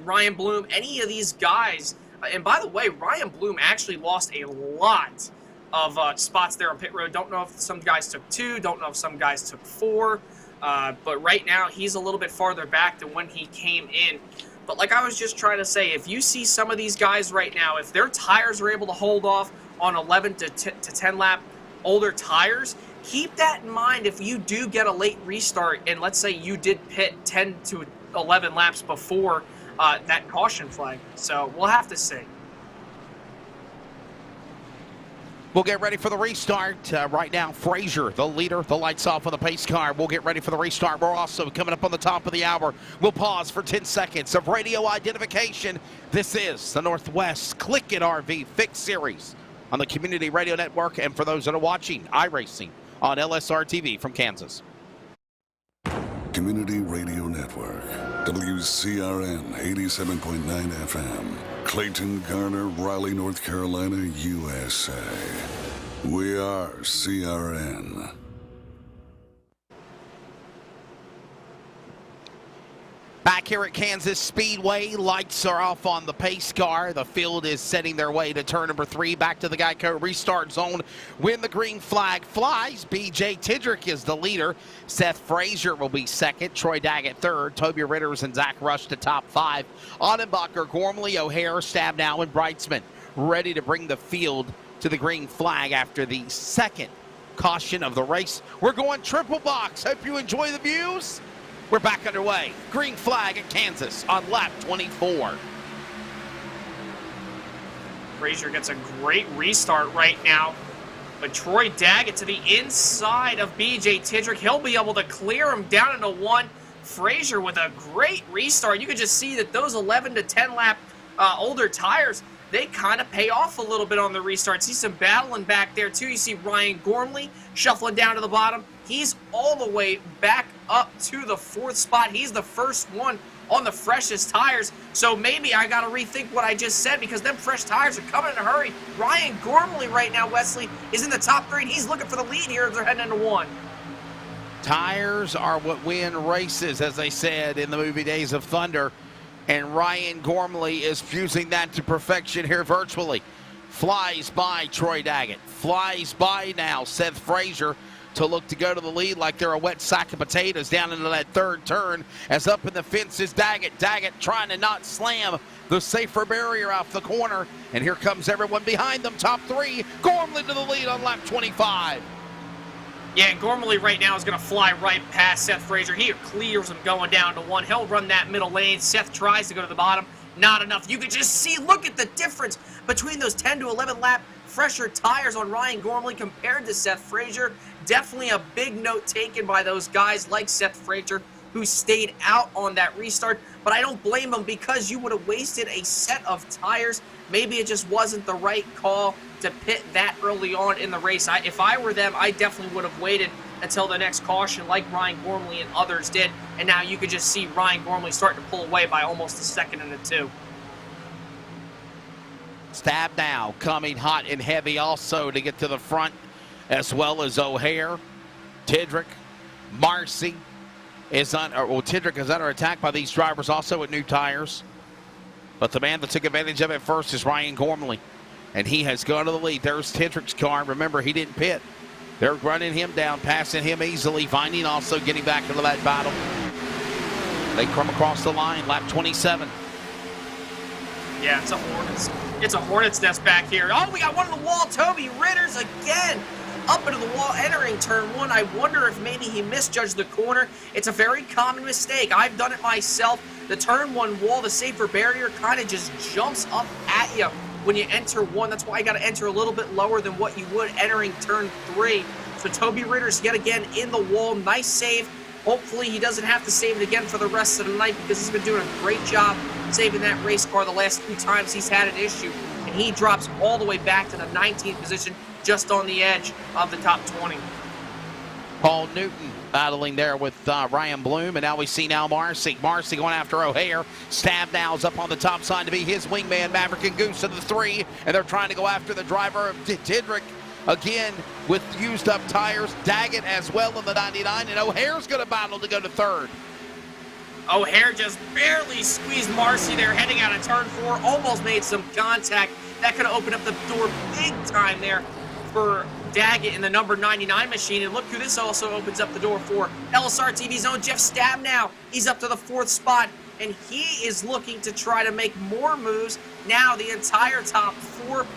Ryan Bloom, any of these guys, and by the way, Ryan Bloom actually lost a lot of spots there on pit road. Don't know if some guys took 2, don't know if some guys took 4, but right now he's a little bit farther back than when he came in. But like I was just trying to say, if you see some of these guys right now, if their tires are able to hold off on 11 to 10 lap older tires, keep that in mind if you do get a late restart and let's say you did pit 10 to 11 laps before that caution flag. So we'll have to see. We'll get ready for the restart. Right now, Frazier, the leader, the lights off on the pace car. We'll get ready for the restart. We're also coming up on the top of the hour. We'll pause for 10 seconds of radio identification. This is the Northwest CLICKIT RV Fix Series on the Community Radio Network. And for those that are watching, iRacing on LSRTV from Kansas. Community Radio Network, WCRN 87.9 FM, Clayton, Garner, Raleigh, North Carolina, USA. We are CRN. Back here at Kansas Speedway, lights are off on the pace car. The field is setting their way to turn number 3. Back to the Geico restart zone. When the green flag flies, B.J. Tidrick is the leader. Seth Frazier will be second. Troy Daggett third. Toby Ritters and Zach Rush to top 5. Onenbacher, Gormley, O'Hare, Stabnow, and Breitzman ready to bring the field to the green flag after the second caution of the race. We're going triple box. Hope you enjoy the views. We're back underway. Green flag at Kansas on lap 24. Frazier gets a great restart right now. But Troy Daggett to the inside of B.J. Tidrick. He'll be able to clear him down into 1. Frazier with a great restart. You could just see that those 11 to 10 lap older tires, they kind of pay off a little bit on the restart. See some battling back there too. You see Ryan Gormley shuffling down to the bottom. He's all the way back up to the 4th spot. He's the first one on the freshest tires. So maybe I got to rethink what I just said because them fresh tires are coming in a hurry. Ryan Gormley right now, Wesley, is in the top 3, and he's looking for the lead here as they're heading into 1. Tires are what win races, as they said in the movie Days of Thunder. And Ryan Gormley is fusing that to perfection here virtually. Flies by Troy Daggett. Flies by now Seth Frazier to look to go to the lead like they're a wet sack of potatoes down into that 3rd turn. As up in the fence is Daggett. Daggett trying to not slam the safer barrier off the corner. And here comes everyone behind them. Top 3. Gormley to the lead on lap 25. Yeah, and Gormley right now is going to fly right past Seth Frazier. He clears him going down to 1. He'll run that middle lane. Seth tries to go to the bottom. Not enough. You could just see, look at the difference between those 10 to 11 lap fresher tires on Ryan Gormley compared to Seth Frazier. Definitely a big note taken by those guys like Seth Frazier who stayed out on that restart. But I don't blame them because you would have wasted a set of tires. Maybe it just wasn't the right call to pit that early on in the race. If I were them, I definitely would have waited until the next caution, like Ryan Gormley and others did. And now you could just see Ryan Gormley starting to pull away by almost a second and a two. Stab now coming hot and heavy also to get to the front, as well as O'Hare. Tidrick, Marcy is Tidrick is under attack by these drivers also with new tires. But the man that took advantage of it first is Ryan Gormley, and he has gone to the lead. There's Tidrick's car. Remember, he didn't pit. They're running him down, passing him easily. Vining also getting back into that battle. They come across the line, lap 27. Yeah, it's a Hornet's nest back here. Oh, we got one on the wall. Toby Ritter's again up into the wall, entering turn one. I wonder if maybe he misjudged the corner. It's a very common mistake. I've done it myself. The turn one wall, the safer barrier, kind of just jumps up at you when you enter one. That's why you got to enter a little bit lower than what you would entering turn three. So Toby Ritter's yet again in the wall. Nice save. Hopefully he doesn't have to save it again for the rest of the night, because he's been doing a great job saving that race car the last 2 times he's had an issue. And he drops all the way back to the 19th position, just on the edge of the top 20. Paul Newton battling there with Ryan Bloom, and now we see Marcy. Marcy going after O'Hare. Stab now is up on the top side to be his wingman. Maverick and Goose in the 3, and they're trying to go after the driver of Tidrick. Again, with used up tires, Daggett as well in the 99, and O'Hare's going to battle to go to third. O'Hare just barely squeezed Marcy there, heading out of turn 4, almost made some contact. That could have opened up the door big time there for Daggett in the number 99 machine. And look who this also opens up the door for. LSRTV's own Jeff Stab now. He's up to the 4th spot, and he is looking to try to make more moves. Now the entire top 4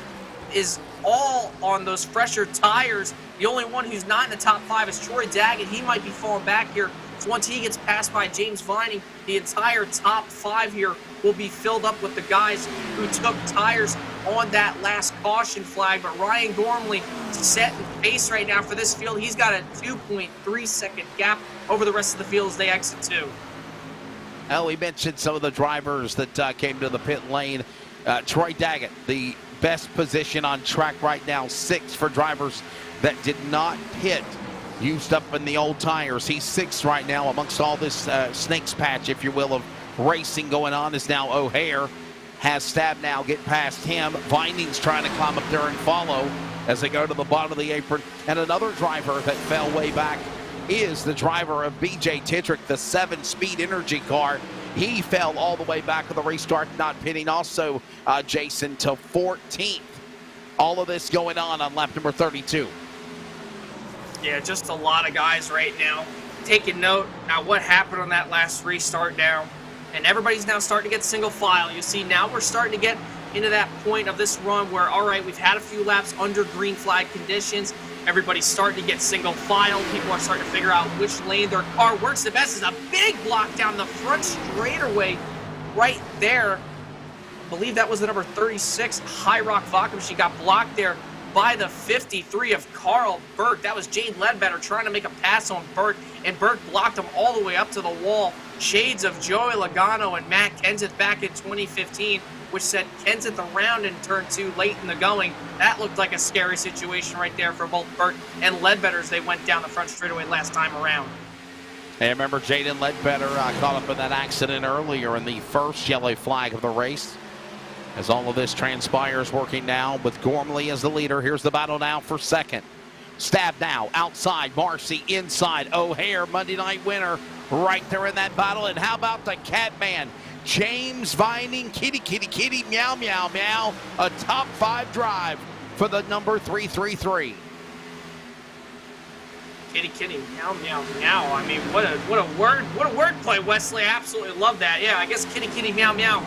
is all on those fresher tires. The only one who's not in the top 5 is Troy Daggett. He might be falling back here. So once he gets passed by James Vining, the entire top 5 here will be filled up with the guys who took tires on that last caution flag. But Ryan Gormley set in pace right now for this field. He's got a 2.3 second gap over the rest of the field as they exit 2. Oh, we mentioned some of the drivers that came to the pit lane. Troy Daggett, the best position on track right now, 6 for drivers that did not pit, used up in the old tires. He's 6th right now amongst all this snakes patch, if you will, of racing going on. Is now O'Hare has Stab now get past him. Vining's trying to climb up there and follow as they go to the bottom of the apron. And another driver that fell way back is the driver of BJ Tidrick, the 7-speed energy car. He fell all the way back of the restart, not pitting. Also, Jason, to 14th. All of this going on lap number 32. Yeah, just a lot of guys right now taking note. Now, what happened on that last restart now? And everybody's now starting to get single file. You see, now we're starting to get into that point of this run where, all right, we've had a few laps under green flag conditions. Everybody's starting to get single file. People are starting to figure out which lane their car works the best. Is a big block down the front straightaway right there. I believe that was the number 36 High Rock Vodka machine. Got blocked there by the 53 of Carl Burke. That was Jade Ledbetter trying to make a pass on Burke, and Burke blocked him all the way up to the wall. Shades of Joey Logano and Matt Kenseth back in 2015, which sent Kenseth around in turn 2 late in the going. That looked like a scary situation right there for both Burke and Ledbetter as they went down the front straightaway last time around. And remember, Jaden Ledbetter caught up in that accident earlier in the first yellow flag of the race. As all of this transpires, working now with Gormley as the leader. Here's the battle now for second. Stab now, outside, Marcy inside, O'Hare, Monday night winner, right there in that battle. And how about the Catman? James Vining, kitty, meow, meow, meow. A top 5 drive for the number 333. Kitty, meow, meow, meow. I mean, what a word play, Wesley. I absolutely love that. Yeah, I guess kitty, meow, meow.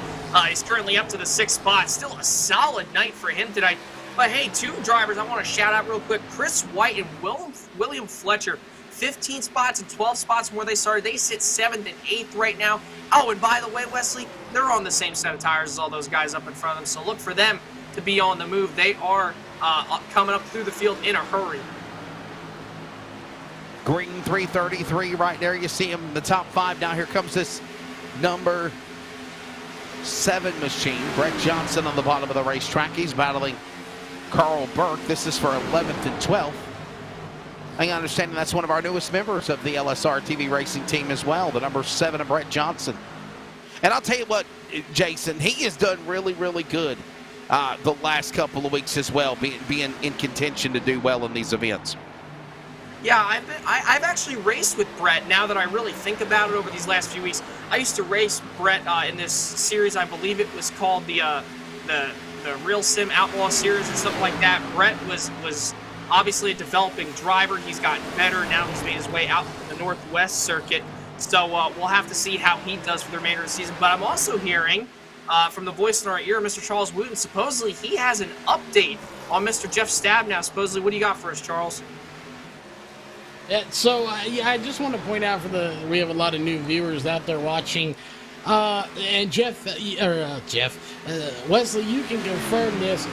He's currently up to the 6th spot. Still a solid night for him tonight. But hey, 2 drivers I want to shout out real quick. Chris White and William Fletcher. 15 spots and 12 spots from where they started. They sit 7th and 8th right now. Oh, and by the way, Wesley, they're on the same set of tires as all those guys up in front of them. So look for them to be on the move. They are coming up through the field in a hurry. Green 333 right there. You see him in the top 5. Now here comes this number 7 machine. Brett Johnson on the bottom of the racetrack. He's battling Carl Burke. This is for 11th and 12th. I understand that's one of our newest members of the LSRTV racing team as well, the number 7 of Brett Johnson. And I'll tell you what, Jason, he has done really, really good the last couple of weeks as well, being in contention to do well in these events. Yeah, I've actually raced with Brett now that I really think about it over these last few weeks. I used to race Brett in this series. I believe it was called the Real Sim Outlaw Series or something like that. Brett was obviously a developing driver. He's gotten better. Now he's made his way out to the Northwest circuit. So we'll have to see how he does for the remainder of the season. But I'm also hearing from the voice in our ear, Mr. Charles Wooten, supposedly he has an update on Mr. Jeff Stabnow. Supposedly, what do you got for us, Charles? Yeah, so I just want to point out we have a lot of new viewers out there watching, and Wesley, you can confirm this.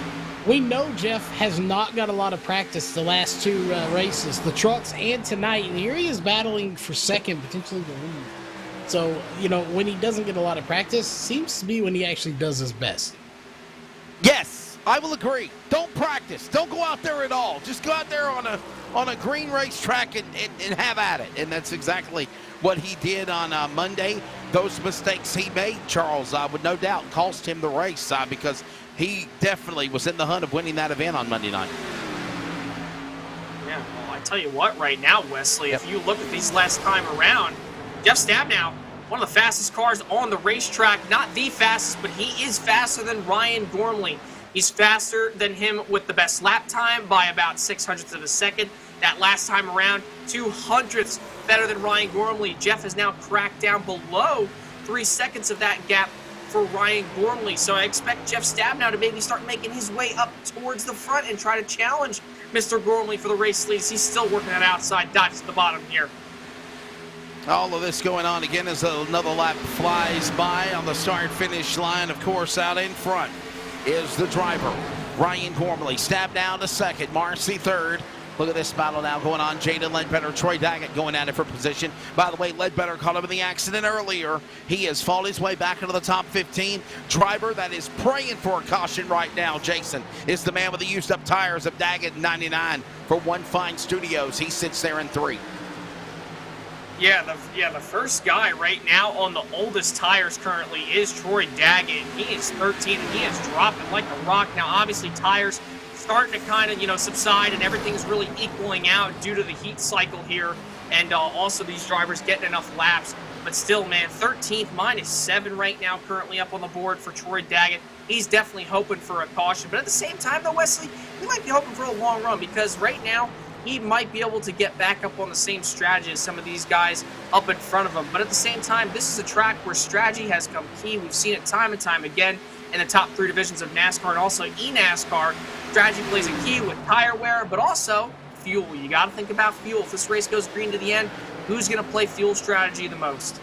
We know Jeff has not got a lot of practice the last 2 races, the trucks and tonight, and here he is battling for second, potentially the lead. So, when he doesn't get a lot of practice, seems to be when he actually does his best. Yes, I will agree. Don't practice. Don't go out there at all. Just go out there on a green racetrack and have at it. And that's exactly what he did on Monday. Those mistakes he made, Charles, would no doubt cost him the race because he definitely was in the hunt of winning that event on Monday night. Yeah, well, I tell you what, right now, Wesley, if you look at these last time around, Jeff Stabnow, one of the fastest cars on the racetrack, not the fastest, but he is faster than Ryan Gormley. He's faster than him with the best lap time by about 600ths of a second. That last time around, 200ths better than Ryan Gormley. Jeff has now cracked down below 3 seconds of that gap for Ryan Gormley. So I expect Jeff Stabnow to maybe start making his way up towards the front and try to challenge Mr. Gormley for the race leads. He's still working that outside dodge at the bottom here. All of this going on again as another lap flies by on the start-finish line. Of course, out in front is the driver, Ryan Gormley. Stabnow to second, Marcy third. Look at this battle now going on. Jaden Ledbetter, Troy Daggett going at it for position. By the way, Ledbetter caught up in the accident earlier. He has fought his way back into the top 15. Driver that is praying for a caution right now, Jason, is the man with the used-up tires of Daggett 99 for One Fine Studios. He sits there in 3. Yeah, the first guy right now on the oldest tires currently is Troy Daggett. He is 13 and he is dropping like a rock. Now, obviously, tires starting to kind of, subside and everything's really equaling out due to the heat cycle here. And also these drivers getting enough laps. But still, man, 13th, -7 right now currently up on the board for Troy Daggett. He's definitely hoping for a caution. But at the same time, though, Wesley, he might be hoping for a long run because right now, he might be able to get back up on the same strategy as some of these guys up in front of him. But at the same time, this is a track where strategy has come key. We've seen it time and time again in the top 3 divisions of NASCAR and also eNASCAR. Strategy plays a key with tire wear, but also fuel. You got to think about fuel. If this race goes green to the end, who's going to play fuel strategy the most?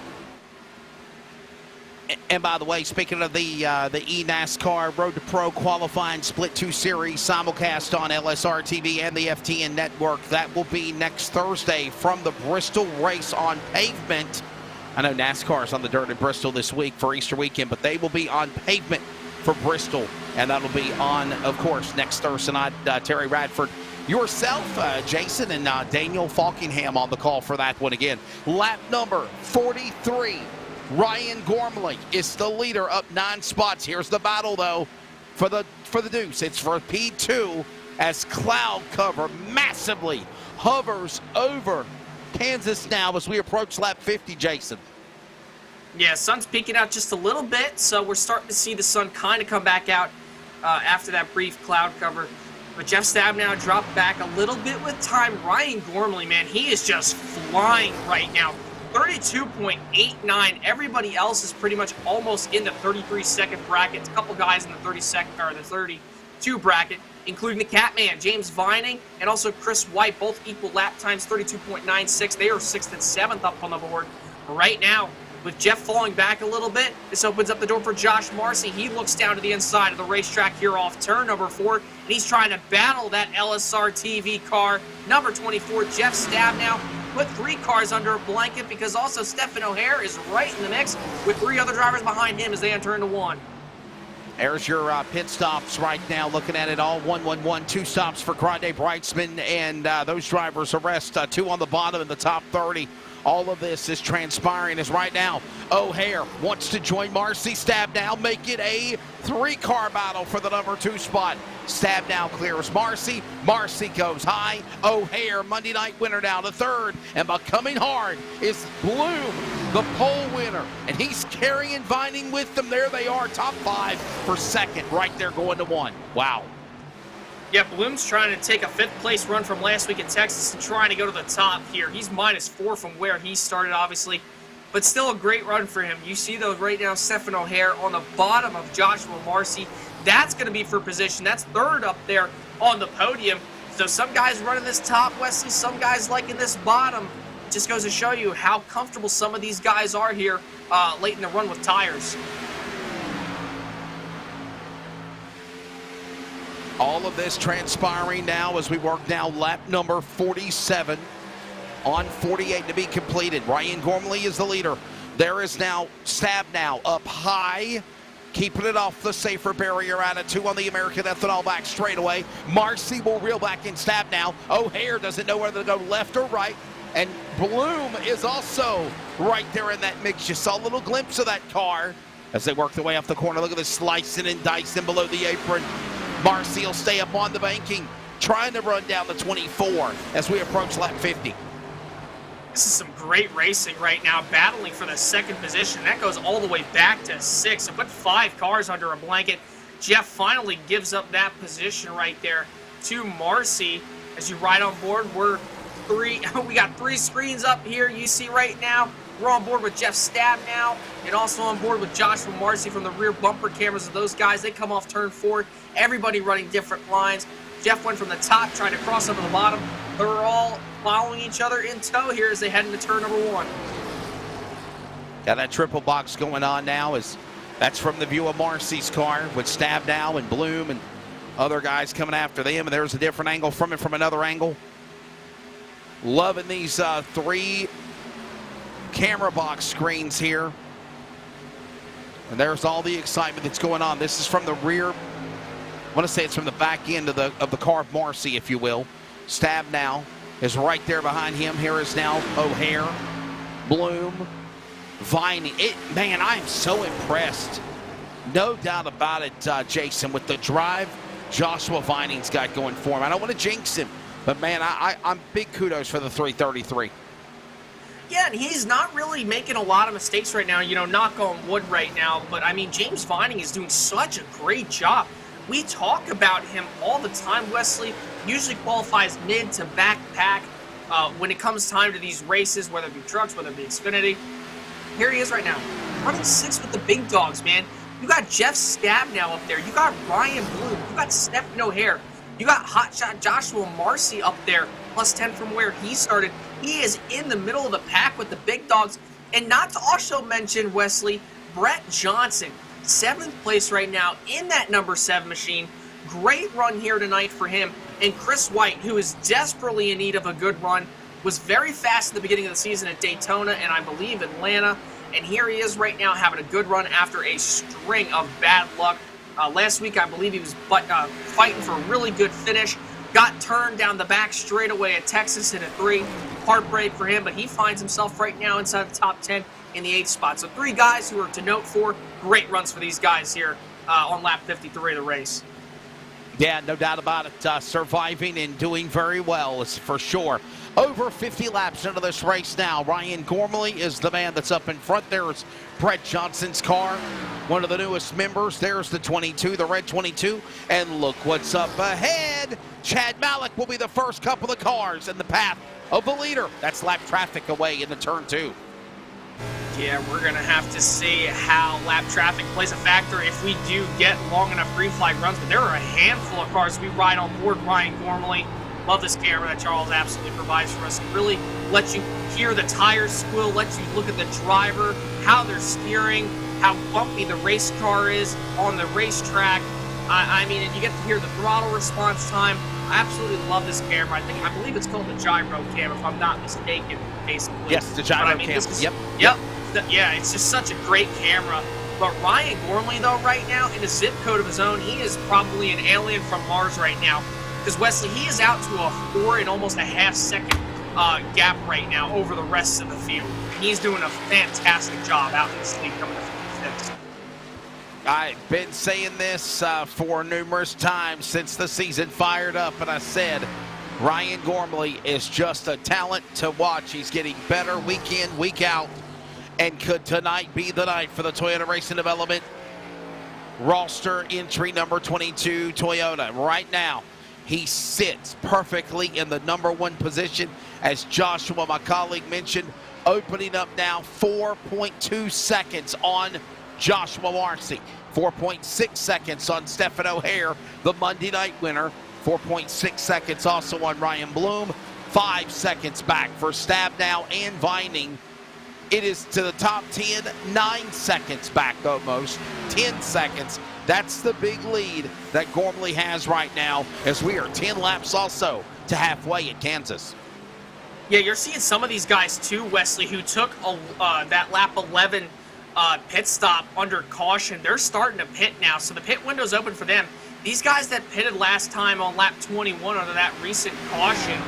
And by the way, speaking of the eNASCAR Road to Pro qualifying Split 2 Series simulcast on LSRTV and the FTN Network, that will be next Thursday from the Bristol race on pavement. I know NASCAR is on the dirt in Bristol this week for Easter weekend, but they will be on pavement for Bristol, and that'll be on, of course, next Thursday night. Terry Radford, yourself, Jason, and Daniel Falkingham on the call for that one again. Lap number 43. Ryan Gormley is the leader, up 9 spots. Here's the battle, though, for the deuce. It's for P2 as cloud cover massively hovers over Kansas now as we approach lap 50, Jason. Yeah, sun's peeking out just a little bit, so we're starting to see the sun kind of come back out after that brief cloud cover. But Jeff Stabnow dropped back a little bit with time. Ryan Gormley, man, he is just flying right now. 32.89. Everybody else is pretty much almost in the 33-second bracket. A couple guys in the 32nd or the 32 bracket, including the Catman, James Vining, and also Chris White, both equal lap times, 32.96. They are 6th and 7th up on the board. Right now, with Jeff falling back a little bit, this opens up the door for Josh Marcy. He looks down to the inside of the racetrack here off turn number 4, and he's trying to battle that LSRTV car. Number 24, Jeff Stabnow, put 3 cars under a blanket because also Stephen O'Hare is right in the mix with 3 other drivers behind him as they enter into 1. There's your pit stops right now. Looking at it all, 1-1-1, 2 stops for Grande Brightsman, and those drivers arrest 2 on the bottom in the top 30. All of this is transpiring as right now O'Hare wants to join Marcy. Stabnow make it a 3-car battle for the number 2 spot. Stabnow clears Marcy. Marcy goes high. O'Hare, Monday night winner, down to 3rd. And coming hard is Bloom, the pole winner. And he's carrying Vining with them. There they are, top 5 for 2nd, right there going to 1. Wow. Yeah, Bloom's trying to take a 5th place run from last week in Texas and trying to go to the top here. He's -4 from where he started, obviously, but still a great run for him. You see those right now, Stephen O'Hare on the bottom of Joshua Marcy. That's going to be for position. That's 3rd up there on the podium. So some guys running this top, Wesley, some guys liking this bottom. It just goes to show you how comfortable some of these guys are here late in the run with tires. All of this transpiring now as we work now lap number 47 on 48 to be completed. Ryan Gormley is the leader. There is now Stabnow up high, keeping it off the safer barrier out of 2 on the American Ethanol back straightaway. Marcy will reel back in Stabnow. O'Hare doesn't know whether to go left or right. And Bloom is also right there in that mix. You saw a little glimpse of that car as they work their way off the corner. Look at this slicing and dicing below the apron. Marcy will stay up on the banking, trying to run down the 24 as we approach lap 50. This is some great racing right now, battling for the 2nd position. That goes all the way back to 6. So put 5 cars under a blanket. Jeff finally gives up that position right there to Marcy. As you ride on board, we got 3 screens up here. You see right now, we're on board with Jeff Stabnow and also on board with Joshua Marcy from the rear bumper cameras of those guys. They come off turn 4. Everybody running different lines. Jeff went from the top, trying to cross up to the bottom. They're all following each other in tow here as they head into turn number 1. Yeah, that triple box going on now that's from the view of Marcy's car with Stabnow and Bloom and other guys coming after them. And there's a different angle from it from another angle. Loving these 3 camera box screens here. And there's all the excitement that's going on. This is from the rear. I want to say it's from the back end of the car of Marcy, if you will. Stabnow is right there behind him. Here is now O'Hare, Bloom, Vining. Man, I am so impressed. No doubt about it, Jason, with the drive Joshua Vining's got going for him. I don't want to jinx him, but man, I'm big kudos for the 333. Yeah, and he's not really making a lot of mistakes right now, knock on wood right now. But, I mean, James Vining is doing such a great job. We talk about him all the time, Wesley. Usually qualifies mid to back pack when it comes time to these races, whether it be trucks, whether it be Xfinity. Here he is right now, running 6 with the big dogs, man. You got Jeff Stabnow up there. You got Ryan Bloom. You got Stephen O'Hare. You got hotshot Joshua Marcy up there, plus 10 from where he started. He is in the middle of the pack with the big dogs. And not to also mention, Wesley, Brett Johnson, 7th place right now in that number 7 machine. Great run here tonight for him. And Chris White, who is desperately in need of a good run, was very fast at the beginning of the season at Daytona and I believe Atlanta. And here he is right now having a good run after a string of bad luck. Last week, I believe he was fighting for a really good finish. Got turned down the back straightaway at Texas in a 3. Heartbreak for him, but he finds himself right now inside the top 10 in the 8th spot. So 3 guys who are to note for. Great runs for these guys here on lap 53 of the race. Yeah, no doubt about it. Surviving and doing very well, is for sure. Over 50 laps into this race now. Ryan Gormley is the man that's up in front. There's Brett Johnson's car, one of the newest members. There's the 22, the red 22. And look what's up ahead. Chad Malik will be the first couple of cars in the path of the leader. That's lap traffic away into turn 2. Yeah, we're going to have to see how lap traffic plays a factor if we do get long enough green flag runs. But there are a handful of cars we ride on board Ryan Gormley. Love this camera that Charles absolutely provides for us. It really lets you hear the tires squeal, lets you look at the driver, how they're steering, how bumpy the race car is on the racetrack. I mean, and you get to hear the throttle response time. I absolutely love this camera. I believe it's called the gyro cam, if I'm not mistaken, basically. Yes, the gyro cam. Yep. Yeah, it's just such a great camera. But Ryan Gormley, though, right now, in a zip code of his own, he is probably an alien from Mars right now. Because, Wesley, he is out to a 4 and almost a half-second gap right now over the rest of the field. And he's doing a fantastic job out in this lead coming to fifth. I've been saying this for numerous times since the season fired up, and I said Ryan Gormley is just a talent to watch. He's getting better week in, week out. And could tonight be the night for the Toyota Racing Development roster entry number 22 Toyota? Right now, he sits perfectly in the number 1 position, as Joshua, my colleague, mentioned, opening up now 4.2 seconds on Joshua Marcy, 4.6 seconds on Stephen O'Hare, the Monday night winner, 4.6 seconds also on Ryan Bloom, 5 seconds back for Stabnow and Vining. It is to the top 10, 9 seconds back almost, 10 seconds. That's the big lead that Gormley has right now, as we are 10 laps also to halfway at Kansas. Yeah, you're seeing some of these guys too, Wesley, who took that lap 11 pit stop under caution. They're starting to pit now, so the pit window's open for them. These guys that pitted last time on lap 21 under that recent caution,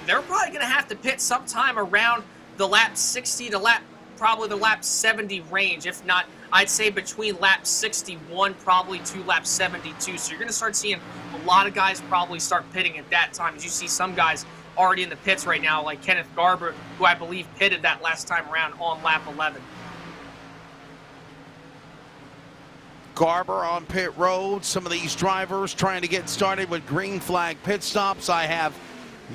they're probably going to have to pit sometime around the lap 60 to probably the lap 70 range. If not, I'd say between lap 61 probably to lap 72. So you're going to start seeing a lot of guys probably start pitting at that time, as you see some guys already in the pits right now, like Kenneth Garber, who I believe pitted that last time around on lap 11. Garber on pit road. Some of these drivers trying to get started with green flag pit stops. I have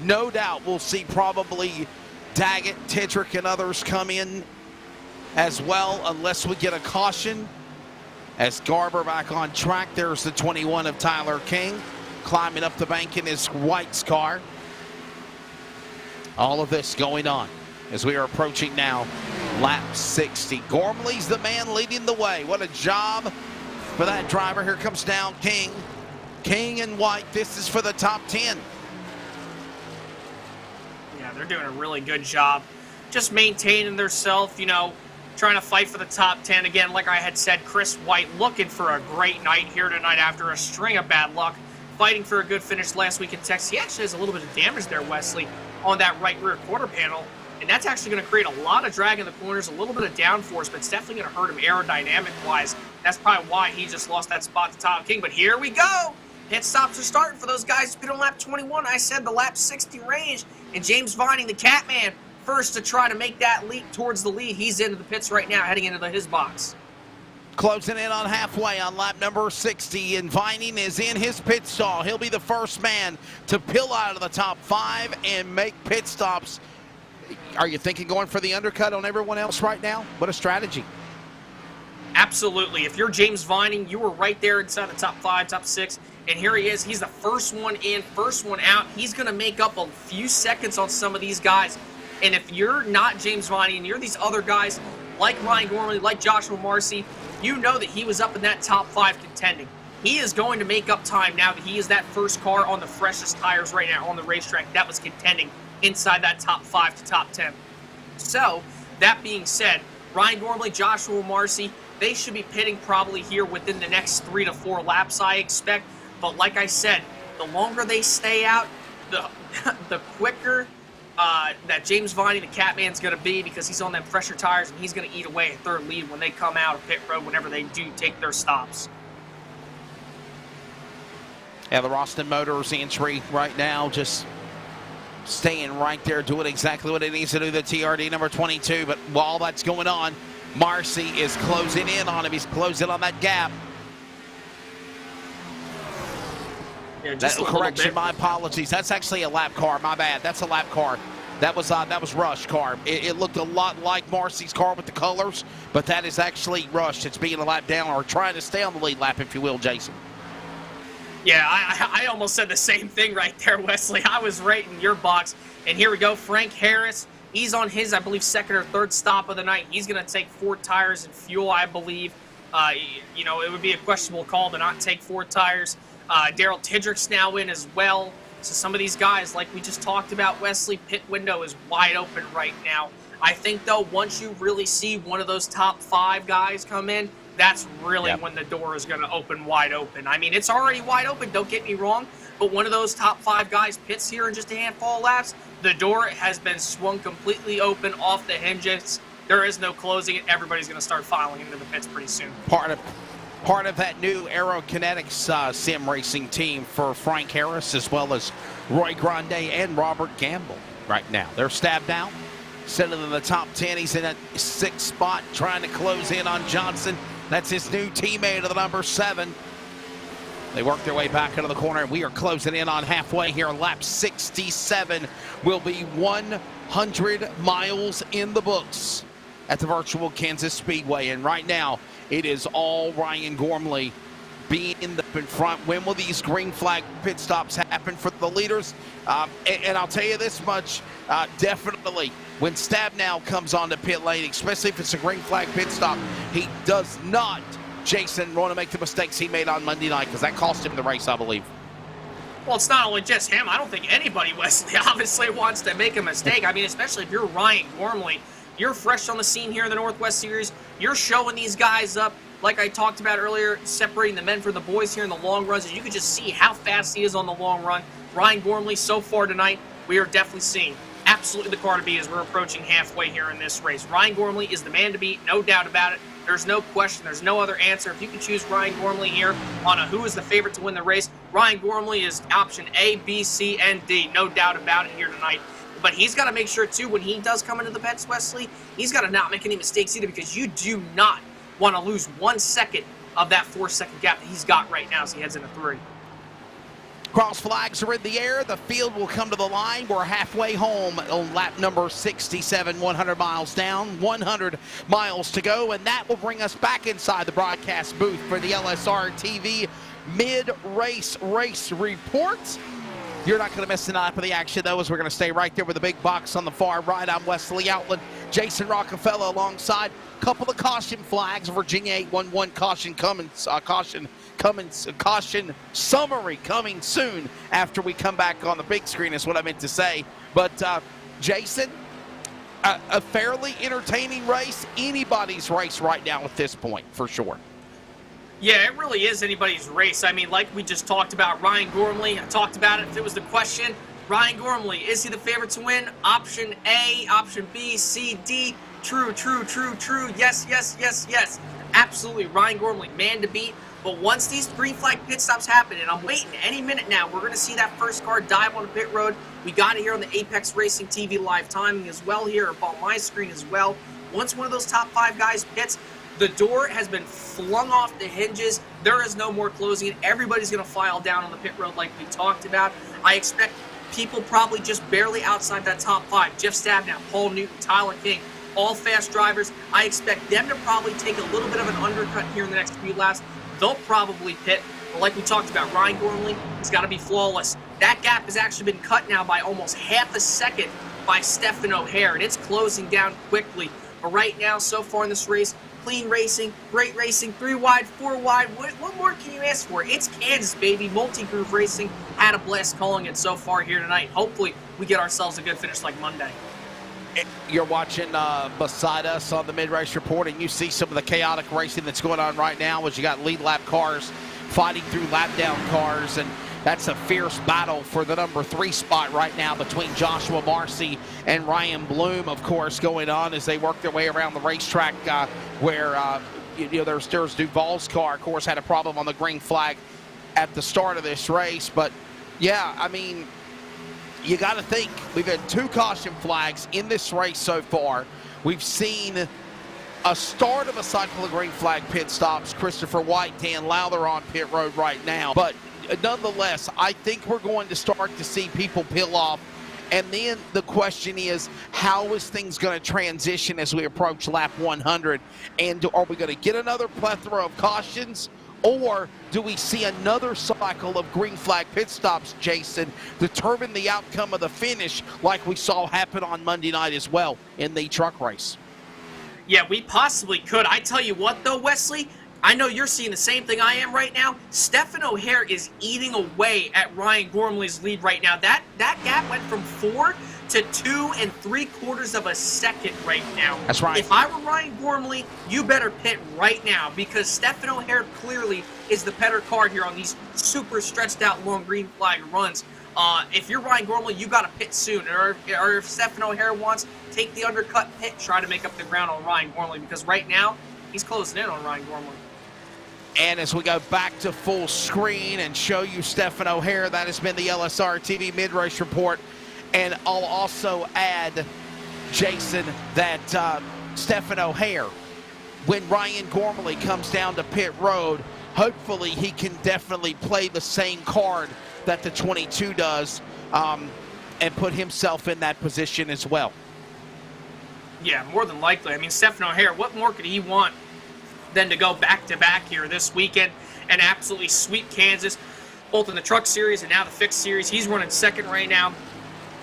no doubt we'll see probably Daggett, Tedrick, and others come in as well, unless we get a caution. As Garber back on track, there's the 21 of Tyler King climbing up the bank in his White's car. All of this going on as we are approaching now lap 60. Gormley's the man leading the way. What a job for that driver. Here comes down King. King and White, this is for the top 10. Yeah, they're doing a really good job just maintaining themselves, you know, trying to fight for the top 10. Again, like I had said, Chris White looking for a great night here tonight after a string of bad luck, fighting for a good finish last week in Texas. He actually has a little bit of damage there, Wesley, on that right rear quarter panel, and that's actually going to create a lot of drag in the corners, a little bit of downforce, but it's definitely going to hurt him aerodynamic-wise. That's probably why he just lost that spot to Tom King. But here we go. Pit stops are starting for those guys who pit on lap 21. I said the lap 60 range, and James Vining, the Catman, first to try to make that leap towards the lead. He's into the pits right now, heading into his box. Closing in on halfway on lap number 60, and Vining is in his pit stall. He'll be the first man to peel out of the top 5 and make pit stops. Are you thinking going for the undercut on everyone else right now? What a strategy. Absolutely. If you're James Vining, you were right there inside the top 5, top 6, and here he is. He's the first one in, first one out. He's going to make up a few seconds on some of these guys. And if you're not James Vining and you're these other guys like Ryan Gormley, like Joshua Marcy, you know that he was up in that top 5 contending. He is going to make up time now that he is that first car on the freshest tires right now on the racetrack that was contending inside that top 5 to top 10. So, that being said, Ryan Gormley, Joshua Marcy, they should be pitting probably here within the next 3 to 4 laps, I expect. But like I said, the longer they stay out, the quicker that James Vining, the Catman's going to be, because he's on them fresher tires, and he's going to eat away a third lead when they come out of pit road whenever they do take their stops. Yeah, the Roston Motors entry right now, just staying right there, doing exactly what it needs to do, the TRD number 22. But while that's going on, Marcy is closing in on him. He's closing on that gap. Yeah, just that, correction, my apologies. That's actually a lap car. My bad. That's a lap car. That was Rush car. It looked a lot like Marcy's car with the colors, but that is actually Rush. It's being a lap down, or trying to stay on the lead lap, if you will, Jason. Yeah, I almost said the same thing right there, Wesley. I was right in your box. And here we go, Frank Harris. He's on his, I believe, second or third stop of the night. He's going to take 4 tires and fuel, I believe. You know, it would be a questionable call to not take 4 tires. Daryl Tidrick's now in as well. So some of these guys, like we just talked about, Wesley, pit window is wide open right now. I think, though, once you really see one of those top 5 guys come in, that's really when the door is going to open wide open. I mean, it's already wide open, don't get me wrong, but one of those top 5 guys pits here in just a handful of laps, the door has been swung completely open off the hinges. There is no closing it. Everybody's going to start filing into the pits pretty soon. Part of that new Aero Kinetics sim racing team for Frank Harris, as well as Roy Grande and Robert Gamble right now. They're stabbed out, sitting in the top 10. He's in that 6th spot, trying to close in on Johnson. That's his new teammate of the number 7. They work their way back into the corner, and we are closing in on halfway here. Lap 67 will be 100 miles in the books at the virtual Kansas Speedway. And right now, it is all Ryan Gormley being in front. When will these green flag pit stops happen for the leaders? And I'll tell you this much, definitely when Stabnow comes on the pit lane, especially if it's a green flag pit stop, he does not, Jason, want to make the mistakes he made on Monday night, because that cost him the race, I believe. Well, it's not only just him. I don't think anybody, Wesley, obviously wants to make a mistake. I mean, especially if you're Ryan Gormley. You're fresh on the scene here in the Northwest Series. You're showing these guys up, like I talked about earlier, separating the men from the boys here in the long runs. And you can just see how fast he is on the long run. Ryan Gormley, so far tonight, we are definitely seeing absolutely the car to beat as we're approaching halfway here in this race. Ryan Gormley is the man to beat, no doubt about it. There's no question. There's no other answer. If you can choose Ryan Gormley here on a who is the favorite to win the race, Ryan Gormley is option A, B, C, and D. No doubt about it here tonight. But he's got to make sure, too, when he does come into the pits, Wesley, he's got to not make any mistakes either, because you do not want to lose 1 second of that 4-second gap that he's got right now as he heads into 3. Cross flags are in the air. The field will come to the line. We're halfway home on lap number 67, 100 miles down, 100 miles to go, and that will bring us back inside the broadcast booth for the LSRTV mid-race race report. You're not going to miss an eye for the action, though, as we're going to stay right there with the big box on the far right. I'm Wesley Outland, Jason Rockefeller alongside. Couple of caution flags. Virginia 811 caution Cummins, caution summary coming soon after we come back on the big screen is what I meant to say. But Jason, a fairly entertaining race, anybody's race right now at this point, for sure. Yeah, it really is anybody's race. I mean, like we just talked about Ryan Gormley. I talked about it. If it was the question, Ryan Gormley, is he the favorite to win? Option A, option B, C, D. True, true, true, true. Yes, yes, yes, yes. Absolutely, Ryan Gormley, man to beat. But once these green flag pit stops happen, and I'm waiting any minute now, we're going to see that first car dive on the pit road. We got it here on the Apex Racing TV live timing as well here, up on my screen as well. Once one of those top 5 guys pits, the door has been flung off the hinges. There is no more closing it. Everybody's going to file down on the pit road like we talked about. I expect people probably just barely outside that top 5. Jeff Stabnow, Paul Newton, Tyler King, all fast drivers. I expect them to probably take a little bit of an undercut here in the next few laps. They'll probably pit. But like we talked about, Ryan Gormley has got to be flawless. That gap has actually been cut now by almost half a second by Stephen O'Hare, and it's closing down quickly. But right now, so far in this race, clean racing, great racing, 3 wide, 4 wide. What more can you ask for? It's Kansas, baby. Multi-groove racing. Had a blast calling it so far here tonight. Hopefully, we get ourselves a good finish like Monday. You're watching beside us on the mid-race report, and you see some of the chaotic racing that's going on right now as you got lead lap cars fighting through lap down cars, and that's a fierce battle for the number 3 spot right now between Joshua Marcy and Ryan Bloom, of course, going on as they work their way around the racetrack where there's Duval's car, of course, had a problem on the green flag at the start of this race. But yeah, I mean, you got to think we've had 2 caution flags in this race so far. We've seen a start of a cycle of green flag pit stops. Christopher White, Dan Lowther on pit road right now. But nonetheless, I think we're going to start to see people peel off. And then the question is, how is things going to transition as we approach lap 100? And are we going to get another plethora of cautions? Or do we see another cycle of green flag pit stops, Jason, determine the outcome of the finish like we saw happen on Monday night as well in the truck race? Yeah, we possibly could. I tell you what, though, Wesley, I know you're seeing the same thing I am right now. Stephen O'Hare is eating away at Ryan Gormley's lead right now. That gap went from 4 to 2 3/4 of a second right now. That's right. If I were Ryan Gormley, you better pit right now because Stephen O'Hare clearly is the better card here on these super stretched out long green flag runs. If you're Ryan Gormley, you got to pit soon. Or if Stephen O'Hare wants, take the undercut pit, try to make up the ground on Ryan Gormley because right now he's closing in on Ryan Gormley. And as we go back to full screen and show you Stephen O'Hare, that has been the LSRTV mid-race report. And I'll also add, Jason, that Stephen O'Hare, when Ryan Gormley comes down to pit road, hopefully he can definitely play the same card that the 22 does and put himself in that position as well. Yeah, more than likely. I mean, Stephen O'Hare, what more could he want than to go back-to-back here this weekend and absolutely sweep Kansas, both in the Truck Series and now the Fixed Series. He's running second right now.